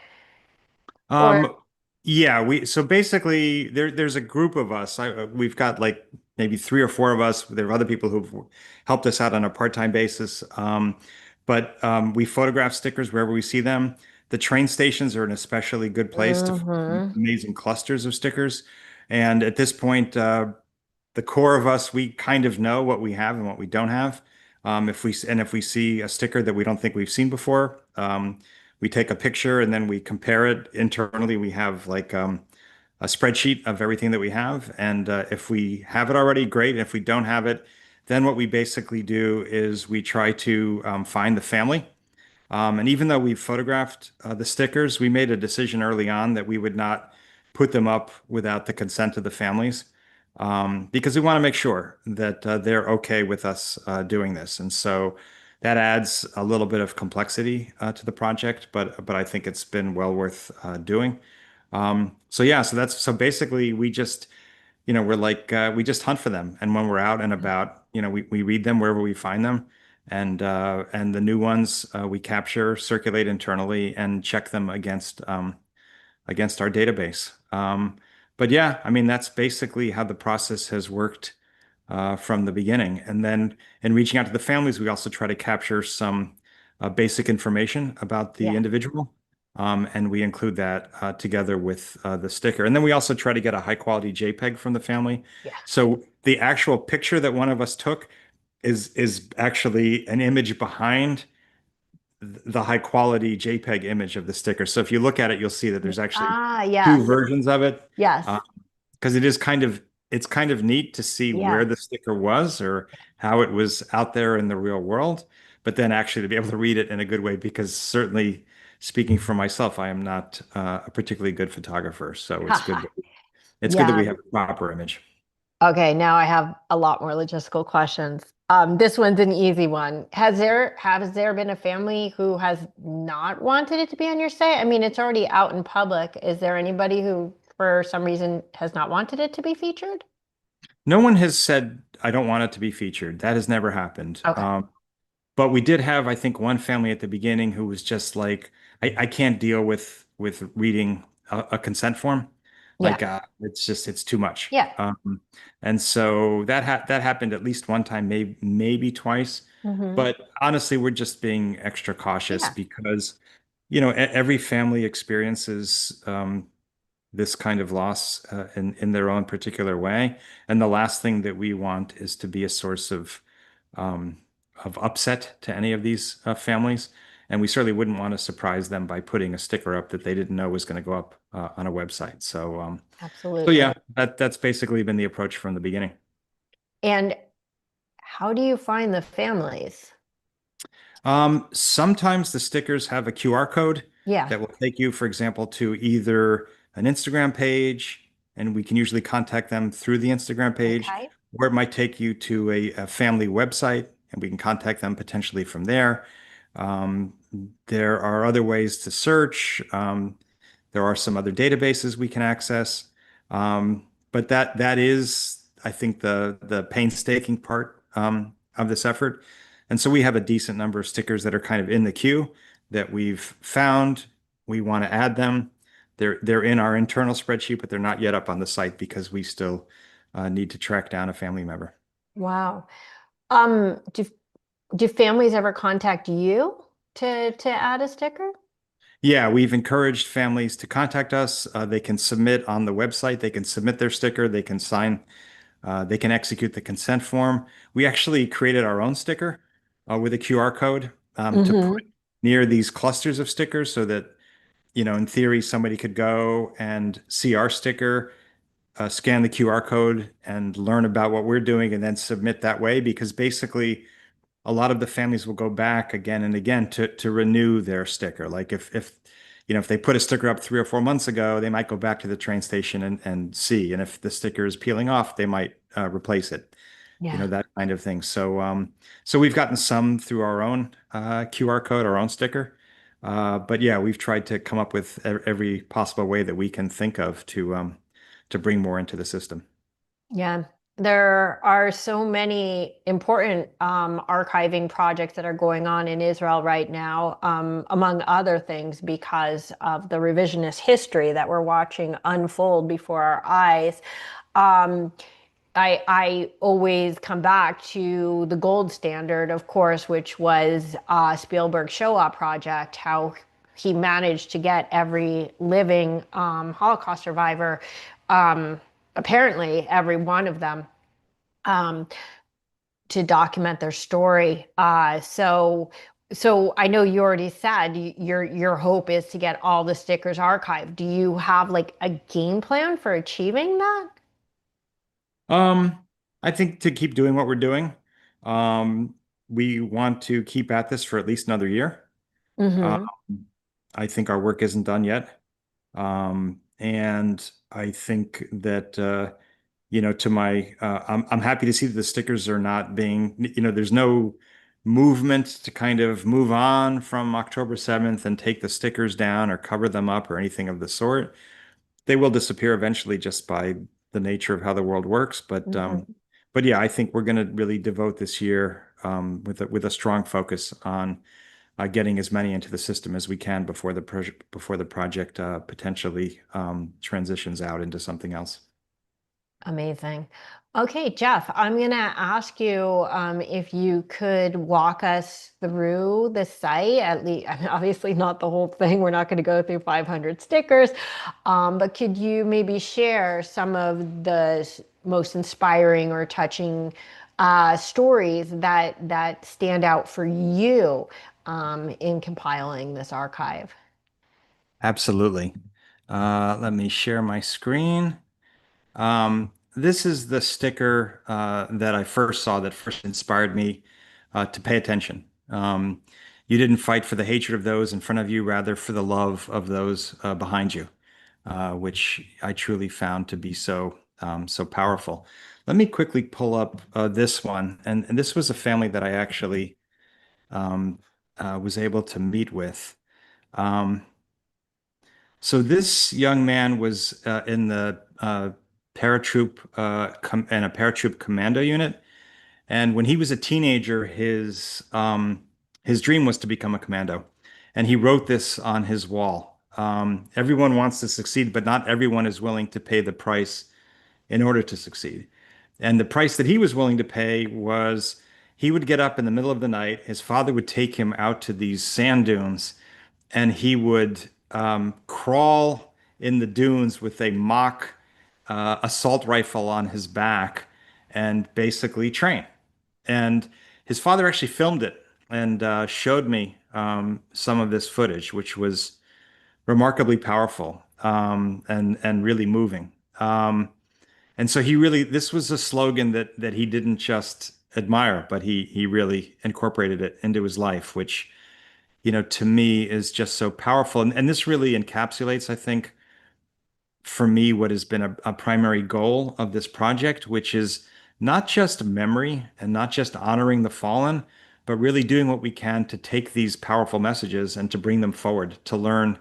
Or Um, yeah, so basically there's a group of us. We've got like maybe three or four of us. There are other people who've helped us out on a part-time basis. But we photograph stickers wherever we see them. The train stations are an especially good place to find Mhm. amazing clusters of stickers. And at this point, the core of us, we kind of know what we have and what we don't have. If we see a sticker that we don't think we've seen before, we take a picture and then we compare it internally. We have like a spreadsheet of everything that we have, and if we have it already, great. If we don't have it, then what we basically do is we try to find the family. And even though we photographed the stickers, we made a decision early on that we would not put them up without the consent of the families, because we want to make sure that they're okay with us doing this. And so that adds a little bit of complexity to the project, but I think it's been well worth doing. So yeah, so basically we just we're like we just hunt for them, and when we're out and about, we read them wherever we find them, and the new ones we capture, circulate internally, and check them against against our database. But yeah, I mean, that's basically how the process has worked from the beginning. And then in reaching out to the families, we also try to capture some basic information about the Yeah. individual. And we include that together with the sticker. And then we also try to get a high quality JPEG from the family. Yeah. So the actual picture that one of us took is actually an image behind the high quality JPEG image of the sticker. So if you look at it, you'll see that there's actually Ah, two yes. versions of it. Yes. Uh, because it's kind of neat to see where Yes. the sticker was or how it was out there in the real world, but then actually to be able to read it in a good way, because certainly speaking for myself, I am not a particularly good photographer. So it's good that Yeah. we have a proper image. Okay, now I have a lot more logistical questions. This one's an easy one. Has there been a family who has not wanted it to be on your site? I mean, it's already out in public. Is there anybody who, for some reason, has not wanted it to be featured? No one has said, I don't want it to be featured. That has never happened. Okay. But we did have, I think, one family at the beginning who was just like, I can't deal with reading a consent form. Yeah. Like, it's too much. Yeah. And so that happened at least one time, maybe twice. Hmm. But honestly, we're just being extra cautious Yeah. because, every family experiences this kind of loss in their own particular way. And the last thing that we want is to be a source um, of upset to any of these families. And we certainly wouldn't want to surprise them by putting a sticker up that they didn't know was going to go up on a website. So Absolutely. yeah, that's basically been the approach from the beginning. And how do you find the families? Sometimes the stickers have a QR code Yeah. that will take you, for example, to either an Instagram page, and we can usually contact them through the Instagram page, Okay. or it might take you to a family website, and we can contact them potentially from there. Um, there are other ways to search. There are some other databases we can access. But that is, I think, the painstaking part of this effort. And so we have a decent number of stickers that are kind of in the queue that we've found. We want to add them. They're in our internal spreadsheet, but they're not yet up on the site because we still need to track down a family member. Wow. Do families ever contact you to add a sticker? Yeah, we've encouraged families to contact us. They can submit on the website. They can submit their sticker. They can sign. They can execute the consent form. We actually created our own sticker with a QR code to put Hmm. near these clusters of stickers so that, in theory, somebody could go and see our sticker, scan the QR code, and learn about what we're doing, and then submit that way. Because basically, a lot of the families will go back again and again to renew their sticker. Like if they put a sticker up 3 or 4 months ago, they might go back to the train station and see. And if the sticker is peeling off, they might replace it. Yeah. That kind of thing. So we've gotten some through our own QR code, our own sticker. But yeah, we've tried to come up with every possible way that we can think of to bring more into the system. Yeah. There are so many important archiving projects that are going on in Israel right now, among other things, because of the revisionist history that we're watching unfold before our eyes. Um, I always come back to the gold standard, of course, which was Spielberg's Shoah project, how he managed to get every living Holocaust survivor, um, apparently every one of them, um, to document their story. So I know you already said your hope is to get all the stickers archived. Do you have like a game plan for achieving that? Um, I think to keep doing what we're doing, um, we want to keep at this for at least another year. Um, Mm-hmm. I think our work isn't done yet. And I think that I'm happy to see that the stickers are not being, there's no movement to kind of move on from October 7th and take the stickers down or cover them up or anything of the sort. They will disappear eventually just by the nature of how the world works. Mm-hmm. But yeah, I think we're going to really devote this year with a strong focus on getting as many into the system as we can before the project potentially transitions out into something else. Amazing. Okay, Jeff, I'm going to ask you if you could walk us through the site, at least, I mean, obviously not the whole thing. We're not going to go through 500 stickers, but could you maybe share some of the most inspiring or touching stories that stand out for you in compiling this archive? Absolutely. Let me share my screen. This is the sticker that I first saw that first inspired me to pay attention. You didn't fight for the hatred of those in front of you, rather for the love of those behind you, which I truly found to be so powerful. Let me quickly pull up this one, and this was a family that I actually um, was able to meet with. Um, so this young man was in the paratroop in a paratroop commando unit, and when he was a teenager, his dream was to become a commando, and he wrote this on his wall. Everyone wants to succeed, but not everyone is willing to pay the price in order to succeed. And the price that he was willing to pay was he would get up in the middle of the night. His father would take him out to these sand dunes and he would crawl in the dunes with a mock assault rifle on his back and basically train. And his father actually filmed it and showed me some of this footage, which was remarkably powerful and really moving. And so he really, this was a slogan that he didn't just admire, but he really incorporated it into his life, which to me is just so powerful. And this really encapsulates, I think, for me, what has been a primary goal of this project, which is not just memory and not just honoring the fallen, but really doing what we can to take these powerful messages and to bring them forward, to learn,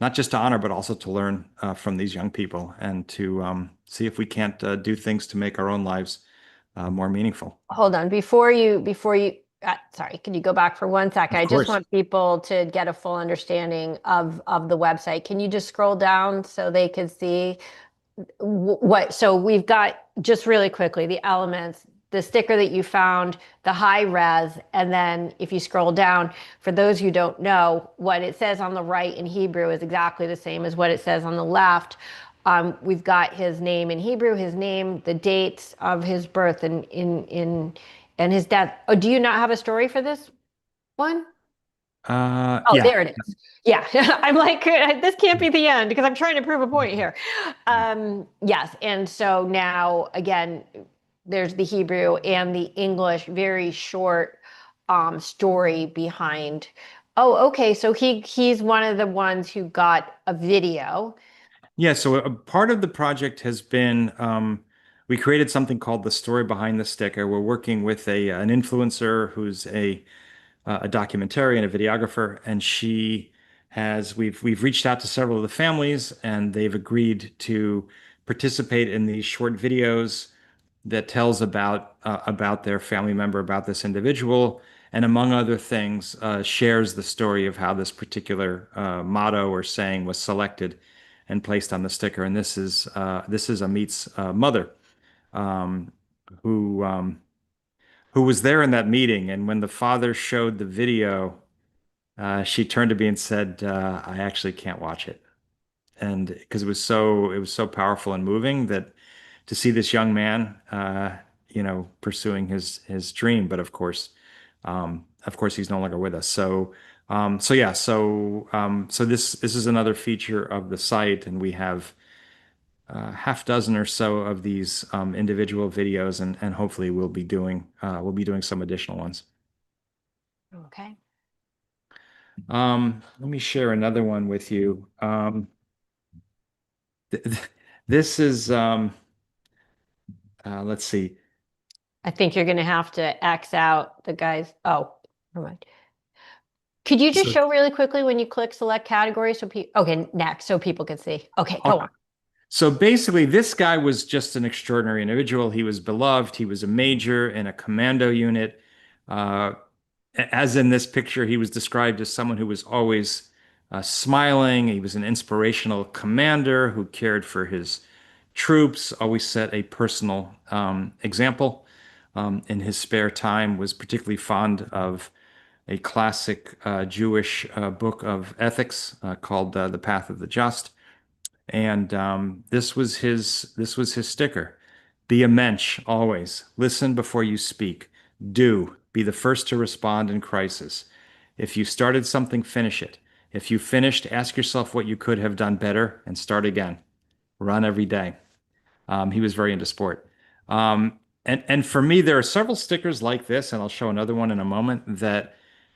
not just to honor, but also to learn from these young people and to see if we can't do things to make our own lives more meaningful. Hold on, sorry, can you go back for one second? Of I just course. want people to get a full understanding of the website. Can you just scroll down so they could see what, so we've got just really quickly the elements, the sticker that you found, the high res, and then if you scroll down, for those who don't know, what it says on the right in Hebrew is exactly the same as what it says on the left. We've got his name in Hebrew, his name, the dates of his birth and his death. Oh, do you not have a story for this one? Oh, Yeah. there it is. Yeah. I'm like, this can't be the end because I'm trying to prove a point here. Yes. And so now, again, there's the Hebrew and the English, very short story behind. Oh, okay. So he's one of the ones who got a video. Yeah, so a part of the project has been we created something called the story behind the sticker. We're working with an influencer who's a documentarian, a videographer, and we've reached out to several of the families, and they've agreed to participate in these short videos that tells about their family member, about this individual, and among other things, shares the story of how this particular motto or saying was selected and placed on the sticker. And this is Amit's mother, um, who was there in that meeting. And when the father showed the video, she turned to me and said, "I actually can't watch it." And because it was so powerful and moving that to see this young man, pursuing his dream, but of course, he's no longer with us. So yeah, so this is another feature of the site, and we have half dozen or so of these individual videos, and hopefully we'll be doing some additional ones. Okay. Let me share another one with you. Th th- this is let's see. I think you're going to have to X out the guys. Oh, never mind. Could you just So, show really quickly when you click select category so people, okay, next, so people can see. Okay, go okay. on. So basically, this guy was just an extraordinary individual. He was beloved. He was a major in a commando unit. Uh, as in this picture, he was described as someone who was always smiling. He was an inspirational commander who cared for his troops, always set a personal example. In his spare time, was particularly fond of a classic Jewish book of ethics called The Path of the Just. And this was his sticker. Be a mensch always. Listen before you speak. Do. Be the first to respond in crisis. If you started something, finish it. If you finished, ask yourself what you could have done better and start again. Run every day. He was very into sport. And for me, there are several stickers like this, and I'll show another one in a moment, that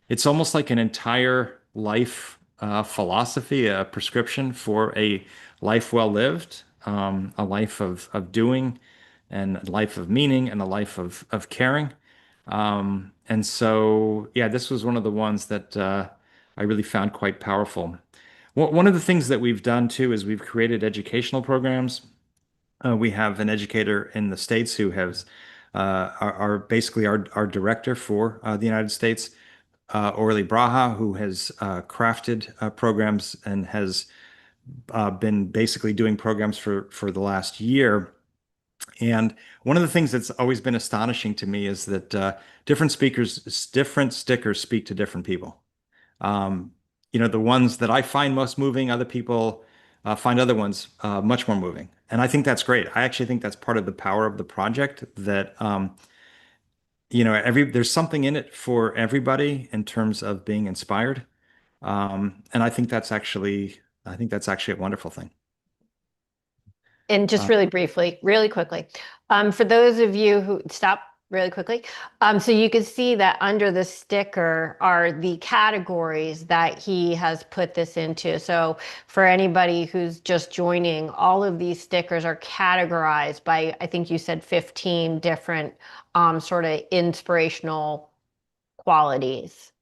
it's almost like an entire life philosophy, a prescription for a life well lived, a life of doing, and a life of meaning, and a life of caring. And so, yeah, this was one of the ones that I really found quite powerful. One of the things that we've done too is we've created educational programs. We have an educator in the States who has are basically our director for the United States, Orly Braha, who has crafted programs and has been basically doing programs for the last year. And one of the things that's always been astonishing to me is that different stickers speak to different people. Um, the ones that I find most moving, other people find other ones much more moving. And I think that's great. I actually think that's part of the power of the project that, there's something in it for everybody in terms of being inspired. And I think that's actually a wonderful thing. And just Uh, really briefly, really quickly, for those of you who stop really quickly, so you can see that under the sticker are the categories that he has put this into. So for anybody who's just joining, all of these stickers are categorized by, I think you said 15 different sort of inspirational qualities.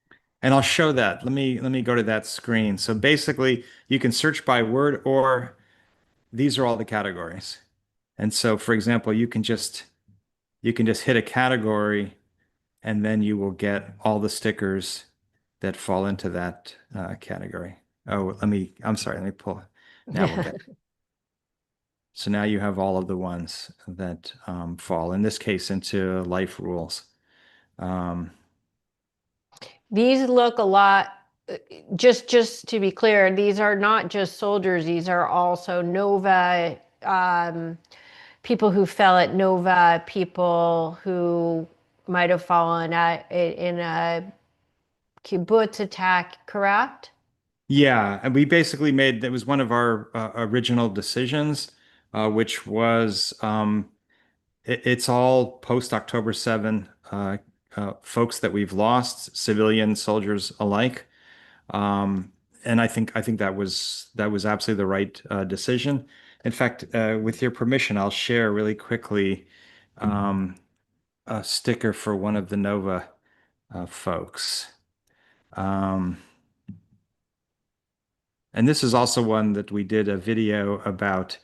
and I'll show that. Let me go to that screen. So basically, you can search by word, or these are all the categories. And so, for example, you can just hit a category, and then you will get all the stickers that fall into that category. Oh, I'm sorry, let me pull. Now we'll get. So now you have all of the ones that fall, in this case, into life rules. Um, These look a lot, just to be clear, these are not just soldiers, these are also Nova, people who fell at Nova, people who might have fallen in a kibbutz attack, correct? yeah, and we basically made that was one of our original decisions, which was it's all post October 7 folks that we've lost, civilian soldiers alike. Um, and I think that was absolutely the right decision. In fact, with your permission, I'll share really quickly um, a sticker for one of the Nova folks. Um, and this is also one that we did a video about.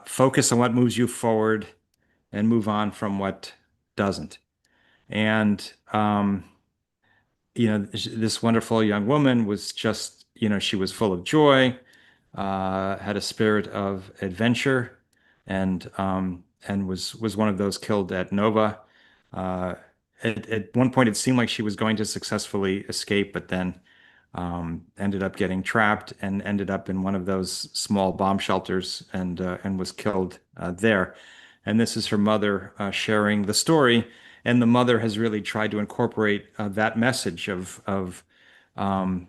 Focus on what moves you forward and move on from what doesn't. And this wonderful young woman was just, she was full of joy, had a spirit of adventure, and was one of those killed at Nova. Uh, at one point, it seemed like she was going to successfully escape, but then ended up getting trapped and ended up in one of those small bomb shelters and was killed there. And this is her mother sharing the story, and the mother has really tried to incorporate that message um,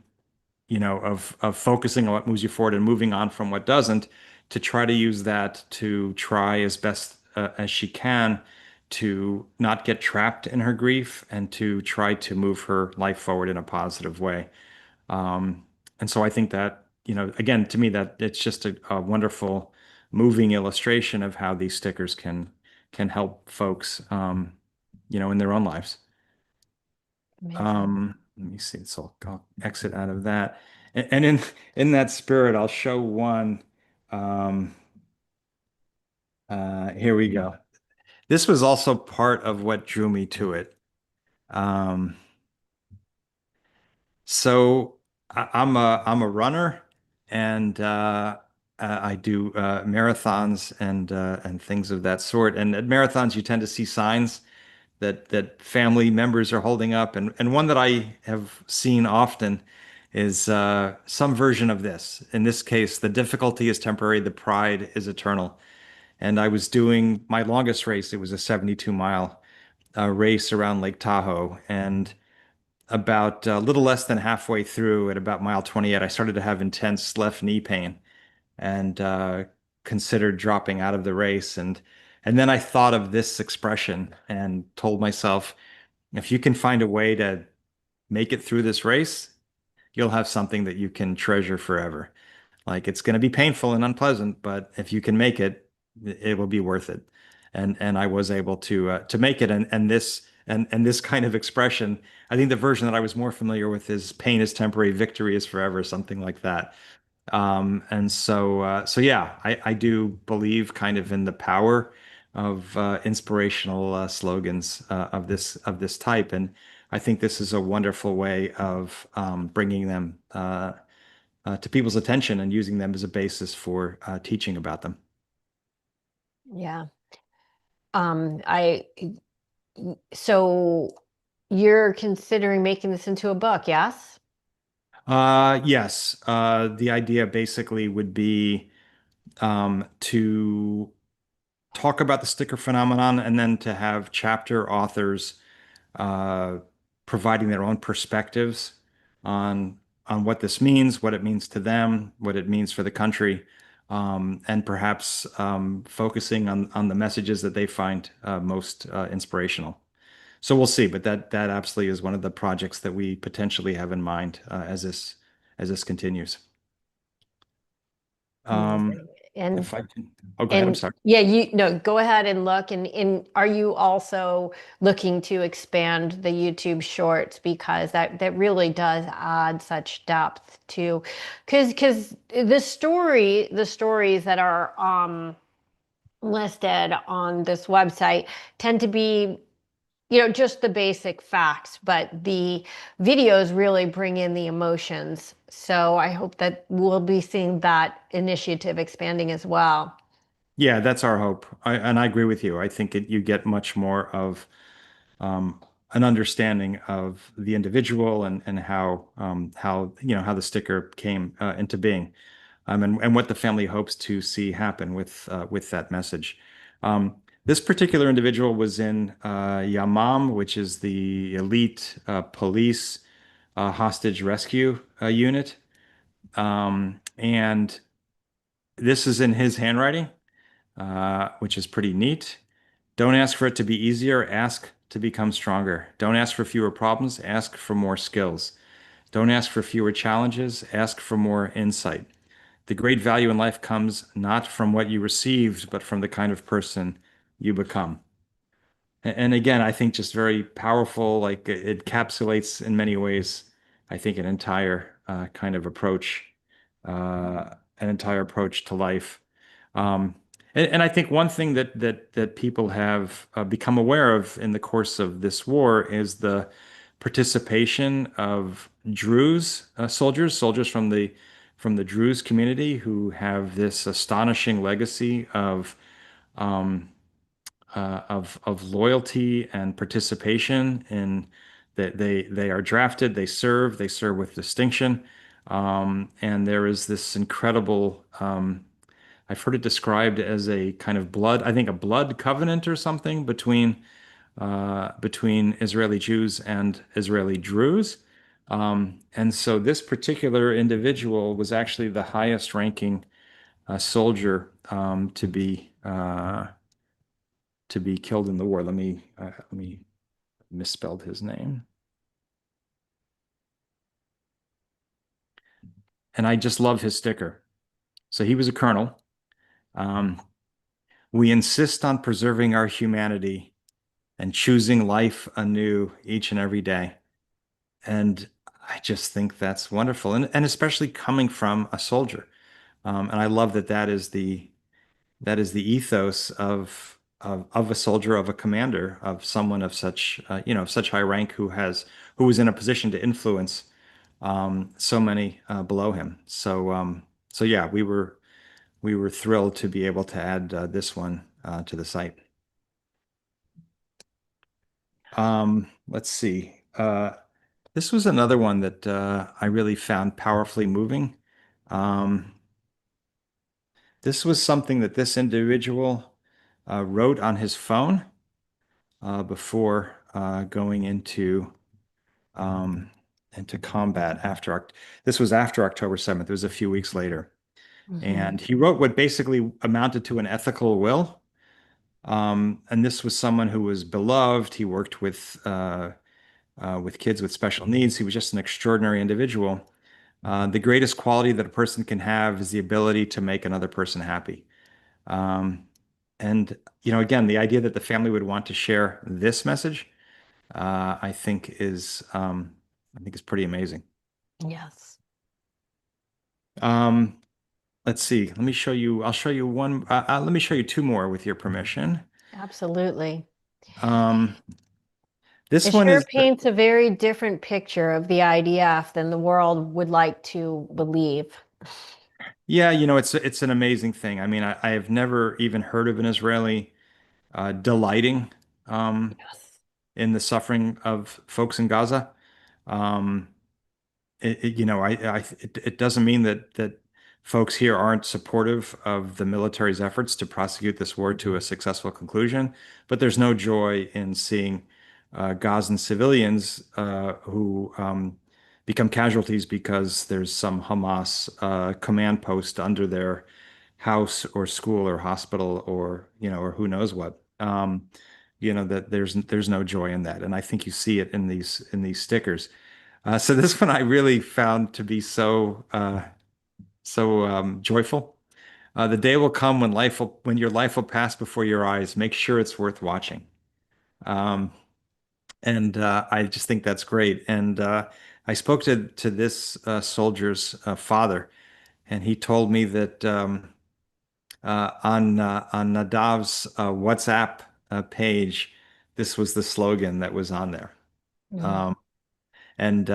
of focusing on what moves you forward and moving on from what doesn't, to try to use that to try as best as she can to not get trapped in her grief and to try to move her life forward in a positive way. And so I think that, again, to me, that it's just a wonderful, moving illustration of how these stickers can help folks, in their own lives. Amazing. Let me see. So I'll exit out of that. And in that spirit, I'll show one. Um, Here we go. This was also part of what drew me to it. Um, So I'm a runner, and I do marathons and things of that sort. And at marathons, you tend to see signs that family members are holding up, and one that I have seen often is some version of this. In this case, the difficulty is temporary, the pride is eternal. And I was doing my longest race. It was a 72-mile race around Lake Tahoe, and about a little less than halfway through, at about mile 28, I started to have intense left knee pain and considered dropping out of the race. And then I thought of this expression and told myself, if you can find a way to make it through this race, you'll have something that you can treasure forever. Like it's going to be painful and unpleasant, but if you can make it, it will be worth it. And I was able to make it. And this kind of expression, I think the version that I was more familiar with is pain is temporary, victory is forever, something like that. And so yeah, I do believe kind of in the power of inspirational slogans of this type, and I think this is a wonderful way of bringing them to people's attention and using them as a basis for teaching about them. Yeah. I so you're considering making this into a book, yes? Yes, the idea basically would be to talk about the sticker phenomenon and then to have chapter authors uh, providing their own perspectives on what this means, what it means to them, what it means for the country, and perhaps focusing on the messages that they find most inspirational. So we'll see, but that absolutely is one of the projects that we potentially have in mind as this continues. Um, Amazing. And if I can, oh, go ahead. I'm and sorry. yeah, you no, go ahead and look and are you also looking to expand the YouTube shorts because that really does add such depth to because the stories that are listed on this website tend to be just the basic facts, but the videos really bring in the emotions. So I hope that we'll be seeing that initiative expanding as well. Yeah, that's our hope. And I agree with you. I think you get much more of um, an understanding of the individual and how how the sticker came into being, and what the family hopes to see happen with that message. This particular individual was in Yamam, which is the elite police hostage rescue unit, and this is in his handwriting, which is pretty neat. Don't ask for it to be easier, ask to become stronger. Don't ask for fewer problems, ask for more skills. Don't ask for fewer challenges, ask for more insight. The great value in life comes not from what you received, but from the kind of person you become. And again, I think just very powerful, like it encapsulates in many ways, I think, an entire approach to life. Um, and I think one thing that people have become aware of in the course of this war is the participation of Druze soldiers from the Druze community who have this astonishing legacy um, of loyalty and participation in that they are drafted, they serve with distinction, and there is this incredible. I've heard it described as a kind of blood, I think a blood covenant or something between Israeli Jews and Israeli Druze. And so this particular individual was actually the highest ranking soldier to be killed in the war. Let me misspelled his name. And I just love his sticker. So he was a colonel. Um, we insist on preserving our humanity and choosing life anew each and every day. And I just think that's wonderful. And especially coming from a soldier. And I love that is the ethos of a soldier, of a commander, of someone of such of such high rank who was in a position to influence so many below him. So yeah, we were thrilled to be able to add this one to the site. Let's see. This was another one that I really found powerfully moving. Um, this was something that this individual wrote on his phone before going um, into combat this was after October 7th. It was a few weeks later. Mhm. And he wrote what basically amounted to an ethical will. And this was someone who was beloved. He worked with kids with special needs. He was just an extraordinary individual. The greatest quality that a person can have is the ability to make another person happy. Um, and again, the idea that the family would want to share this message, I think is pretty amazing. Yes, Um, let's see. Let me show you. I'll show you one. Let me show you two more with your permission. absolutely. Um, this It one sure is, paints a very different picture of the IDF than the world would like to believe. yeah, it's an amazing thing. I mean, I have never even heard of an Israeli delighting um, Yes. in the suffering of folks in Gaza. Um, it doesn't mean that folks here aren't supportive of the military's efforts to prosecute this war to a successful conclusion, but there's no joy in seeing Gazan civilians who become casualties because there's some Hamas command post under their house or school or hospital or who knows what. That there's no joy in that, and I think you see it in these stickers. So this one I really found to be so joyful. The day will come when your life will pass before your eyes. Make sure it's worth watching. Um, and I just think that's great. And I spoke to this soldier's father, and he told me that on Nadav's WhatsApp page, this was the slogan that was on there. Mm. Um, and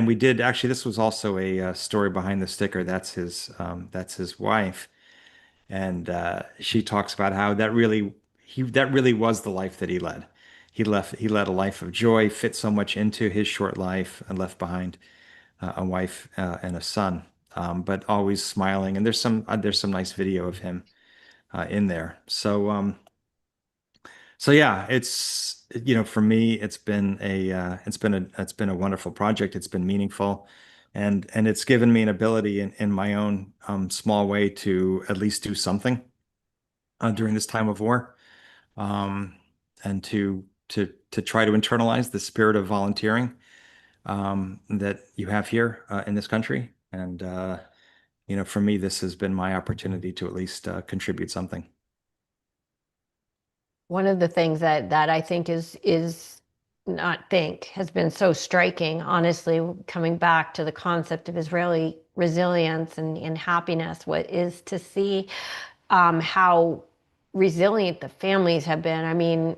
we did actually. This was also a story behind the sticker. That's his wife, and she talks about how that really was the life that he led. He led a life of joy, fit so much into his short life, and left behind a wife and a son, but always smiling. And there's some nice video of him in there. So yeah, for me, it's been a wonderful project. It's been meaningful, and it's given me an ability in my own small way to at least do something during this time of war, um, and to try to internalize the spirit of volunteering that you have here in this country. And for me, this has been my opportunity to at least contribute something. One of the things that I think is not think has been so striking, honestly, coming back to the concept of Israeli resilience and happiness, what is to see how resilient the families have been. I mean,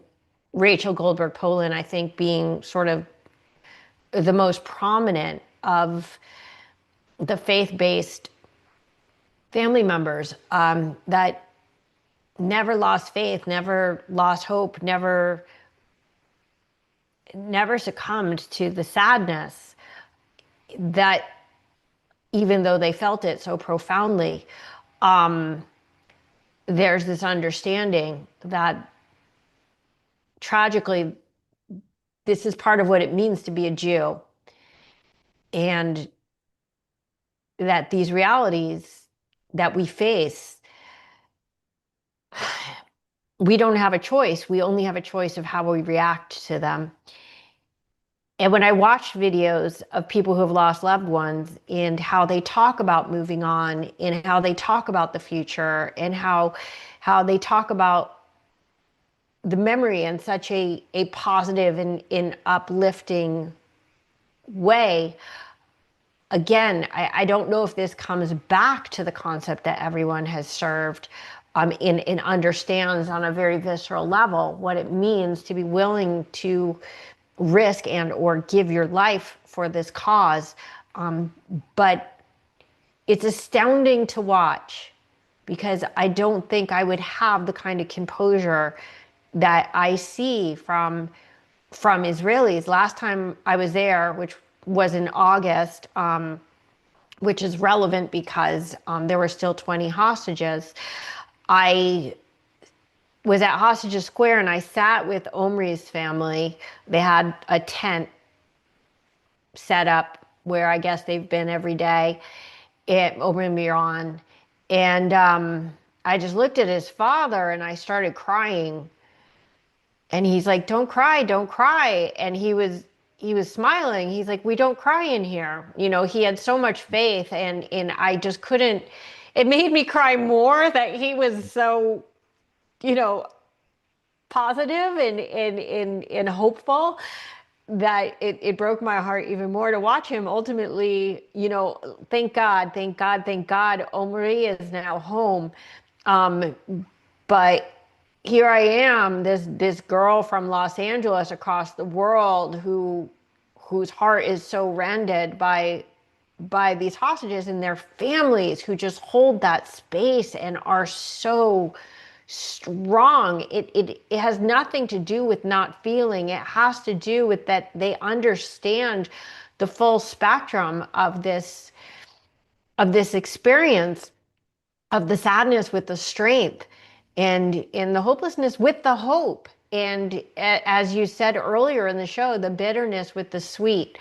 Rachel Goldberg Poland, I think, being sort of the most prominent of the faith-based family members that never lost faith, never lost hope, never succumbed to the sadness that even though they felt it so profoundly, um, there's this understanding that tragically this is part of what it means to be a Jew, and that these realities that we face, we don't have a choice. We only have a choice of how we react to them. And when I watch videos of people who have lost loved ones and how they talk about moving on and how they talk about the future and how they talk about the memory in such a positive and uplifting way, again, I don't know if this comes back to the concept that everyone has served and understands on a very visceral level what it means to be willing to risk and or give your life for this cause. But it's astounding to watch because I don't think I would have the kind of composure that I see from Israelis. Last time I was there, which was in August, which is relevant because there were still 20 hostages. I was at Hostages Square and I sat with Omri's family. They had a tent set up where I guess they've been every day over in Miran. And I just looked at his father and I started crying. And he's like, "Don't cry, don't cry." And he was smiling. He's like, "We don't cry in here." He had so much faith, and I just couldn't. It made me cry more that he was so, you know, positive and hopeful, that it broke my heart even more to watch him ultimately, thank God, thank God, thank God, Omri is now home. Um, but here I am, this girl from Los Angeles across the world whose heart is so rended by these hostages and their families who just hold that space and are so strong. It has nothing to do with not feeling. It has to do with that they understand the full spectrum of this experience, of the sadness with the strength, and in the hopelessness with the hope, and as you said earlier in the show, the bitterness with the sweet.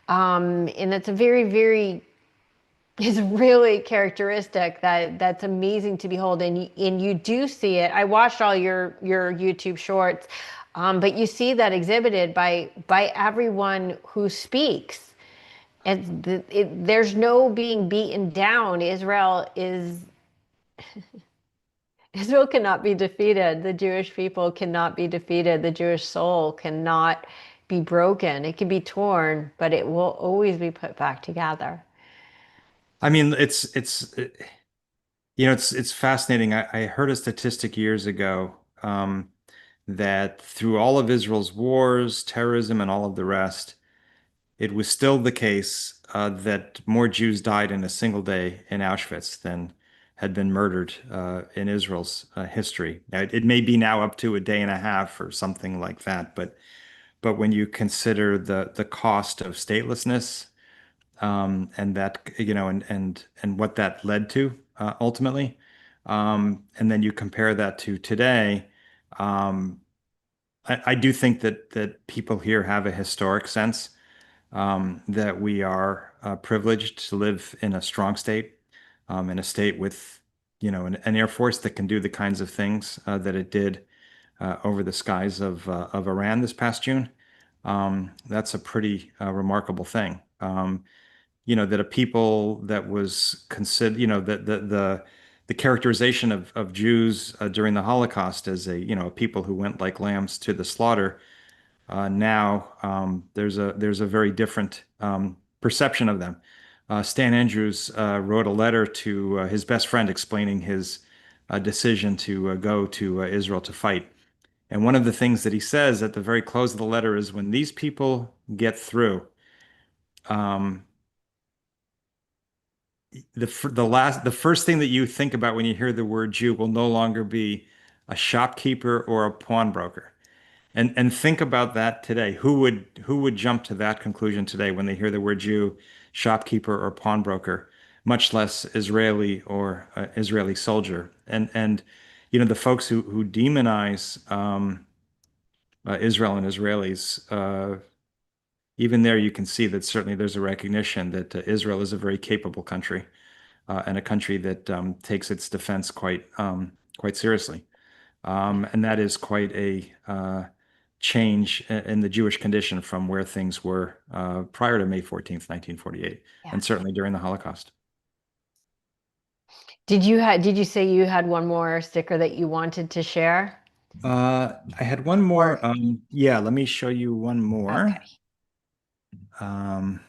And that's a very, very, is really characteristic that's amazing to behold, and you do see it. I watched all your YouTube shorts, but you see that exhibited by everyone who speaks, and there's no being beaten down. Israel cannot be defeated. The Jewish people cannot be defeated. The Jewish soul cannot be broken. It can be torn, but it will always be put back together. I mean, it's fascinating. I heard a statistic years ago that through all of Israel's wars, terrorism, and all of the rest, it was still the case that more Jews died in a single day in Auschwitz than had been murdered in Israel's history. Now, it may be now up to a day and a half or something like that, but when you consider the cost of statelessness, and that and what that led to ultimately, and then you compare that to today, um, I do think that people here have a historic sense that we are privileged to live in a strong state, in a state with, an Air Force that can do the kinds of things that it did over the skies of Iran this past June. That's a pretty remarkable thing. That a people that was considered, the characterization of Jews during the Holocaust as a people who went like lambs to the slaughter. Now there's a very different perception of them. Stan Andrews wrote a letter to his best friend explaining his decision to go to Israel to fight. And one of the things that he says at the very close of the letter is, when these people get through, um, the first thing that you think about when you hear the word Jew will no longer be a shopkeeper or a pawnbroker. And think about that today. Who would jump to that conclusion today when they hear the word Jew, shopkeeper, or pawnbroker, much less Israeli or Israeli soldier? And the folks who demonize Israel and Israelis, even there you can see that certainly there's a recognition that Israel is a very capable country, and a country that takes its defense quite seriously. And that is quite a change in the Jewish condition from where things were prior to May 14th, 1948, and Yes. certainly during the Holocaust. Did you say you had one more sticker that you wanted to share? I had one Or more. Yeah, let me show you one more. okay. Um,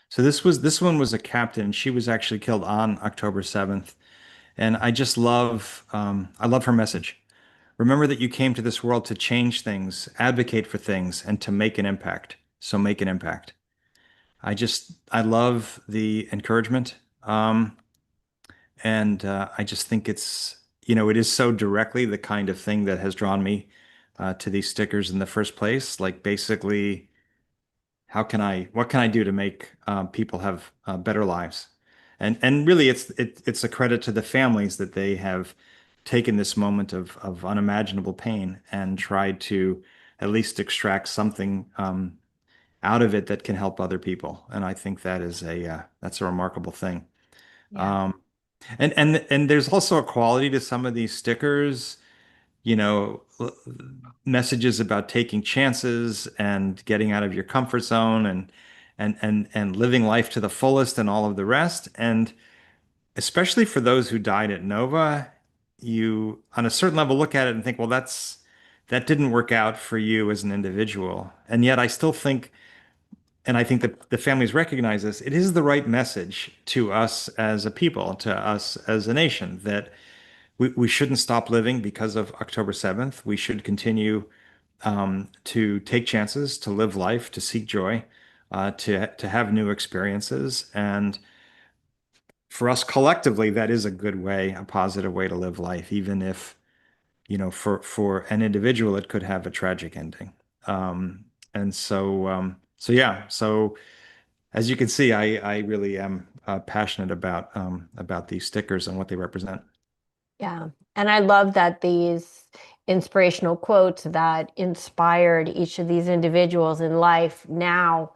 so this one was a captain. She was actually killed on October 7th, and I love her message. Remember that you came to this world to change things, advocate for things, and to make an impact. So make an impact. I love the encouragement. And I just think it is so directly the kind of thing that has drawn me to these stickers in the first place. Like basically, what can I do to make people have better lives? And really, it's a credit to the families that they have taken this moment of unimaginable pain and tried to at least extract something out of it that can help other people. And I think that's a remarkable thing. Yeah. Um, and there's also a quality to some of these stickers, messages about taking chances and getting out of your comfort zone and living life to the fullest and all of the rest. And especially for those who died at Nova, you on a certain level look at it and think, well, that didn't work out for you as an individual. And yet I still think, and I think that the families recognize this, it is the right message to us as a people, to us as a nation, that we shouldn't stop living because of October 7th. We should continue to take chances, to live life, to seek joy, to have new experiences. And for us collectively, that is a good way, a positive way to live life, even if, for an individual, it could have a tragic ending. And so yeah, so as you can see, I really am passionate about these stickers and what they represent. Yeah. And I love that these inspirational quotes that inspired each of these individuals in life, now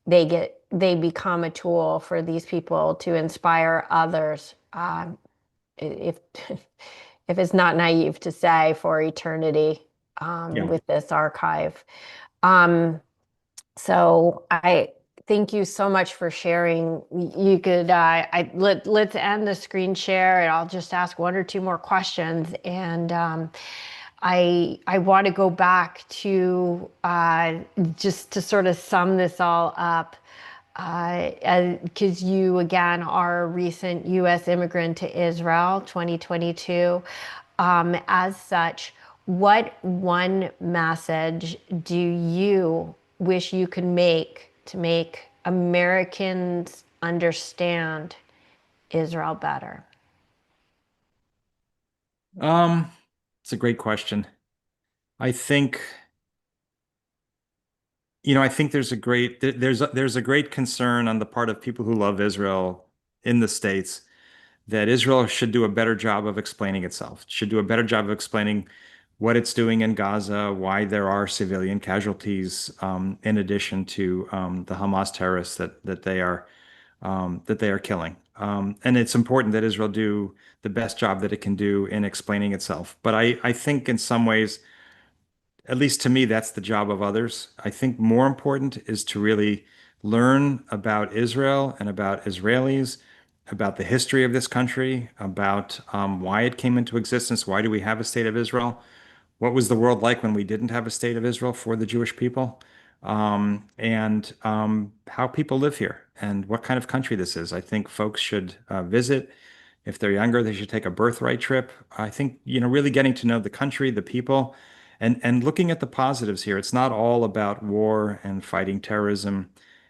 they become a tool for these people to inspire others. If if it's not naive to say, for eternity, Yeah. with this archive. Um, so I thank you so much for sharing. You could let's end the screen share, and I'll just ask one or two more questions. And I want to go back to just to sort of sum this all up. Because you again are a recent U.S. immigrant to Israel, 2022. As such, what one message do you wish you could make to make Americans understand Israel better? Um, it's a great question. I think, I think there's a great concern on the part of people who love Israel in the States that Israel should do a better job of explaining itself, should do a better job of explaining what it's doing in Gaza, why there are civilian casualties, in addition to the Hamas terrorists that they are killing. And it's important that Israel do the best job that it can do in explaining itself. But I think in some ways, at least to me, that's the job of others. I think more important is to really learn about Israel and about Israelis, about the history of this country, about why it came into existence. Why do we have a state of Israel? What was the world like when we didn't have a state of Israel for the Jewish people? And how people live here and what kind of country this is. I think folks should visit. If they're younger, they should take a birthright trip. I think, really getting to know the country, the people, and looking at the positives here. It's not all about war and fighting terrorism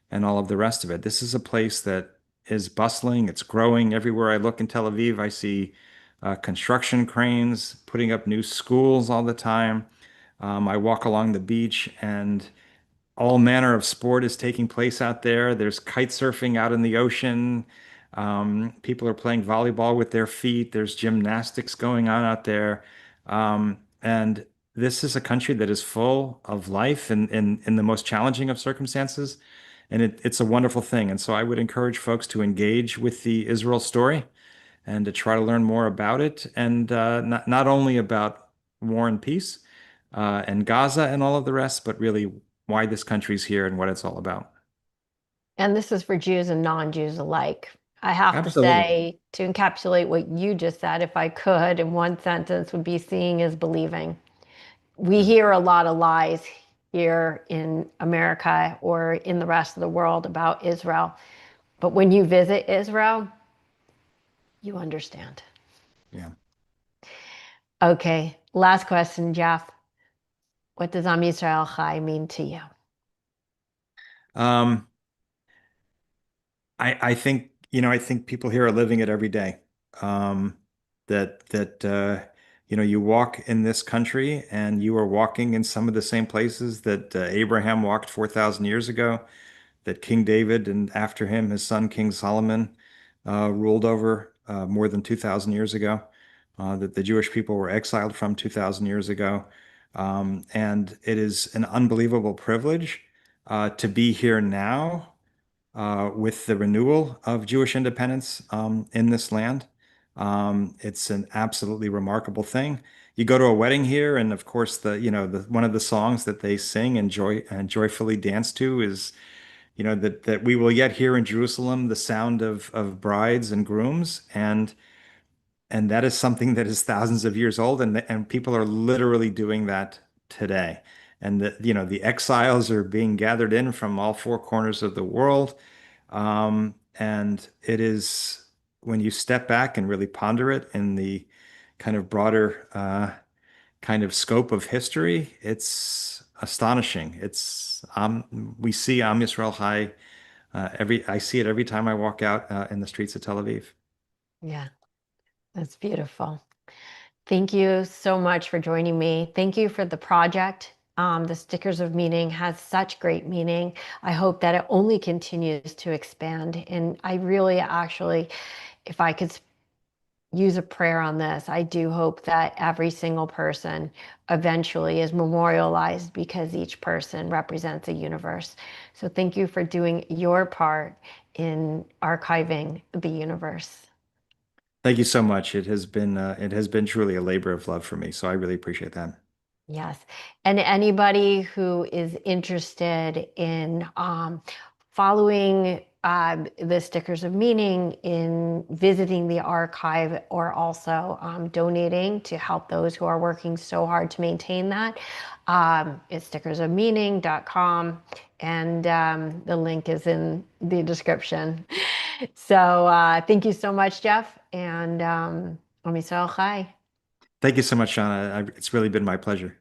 and all of the rest of it. This is a place that is bustling. It's growing. Everywhere I look in Tel Aviv, I see construction cranes putting up new schools all the time. I walk along the beach and all manner of sport is taking place out there. There's kite surfing out in the ocean. People are playing volleyball with their feet. There's gymnastics going on out there. And this is a country that is full of life in the most challenging of circumstances. And it's a wonderful thing. And so I would encourage folks to engage with the Israel story and to try to learn more about it, and not only about war and peace and Gaza and all of the rest, but really why this country's here and what it's all about. And this is for Jews and non-Jews alike. I have to Absolutely. say, to encapsulate what you just said, if I could, in one sentence, would be seeing is believing. We Yeah. hear a lot of lies here in America or in the rest of the world about Israel. But when you visit Israel, you understand. Yeah. Okay. Last question, Jeff. What does Am Yisrael Chai mean to you? Um, I think, I think people here are living it every day. Um, that you walk in this country and you are walking in some of the same places that Abraham walked 4,000 years ago, that King David and after him, his son King Solomon ruled over more than 2,000 years ago, that the Jewish people were exiled from 2,000 years ago. And it is an unbelievable privilege to be here now with the renewal of Jewish independence in this land. It's an absolutely remarkable thing. You go to a wedding here, and of course, the one of the songs that they sing and joyfully dance to is, that we will yet hear in Jerusalem the sound of brides and grooms, and that is something that is thousands of years old, and people are literally doing that today. And the exiles are being gathered in from all four corners of the world. And it is when you step back and really ponder it in the kind of broader kind of scope of history, it's astonishing. We see Am Yisrael High I see it every time I walk out in the streets of Tel Aviv. Yeah, that's beautiful. Thank you so much for joining me. Thank you for the project. The Stickers of Meaning has such great meaning. I hope that it only continues to expand. And I really actually, if I could use a prayer on this, I do hope that every single person eventually is memorialized because each person represents a universe. So thank you for doing your part in archiving the universe. Thank you so much. It has been truly a labor of love for me. So I really appreciate that. Yes. And anybody who is interested in following the Stickers of Meaning, in visiting the archive, or also donating to help those who are working so hard to maintain that, it's stickersofmeaning.com. And the link is in the description. So thank you so much, Jeff. And Am Yisrael Chai. Thank you so much, Shauna. It's really been my pleasure.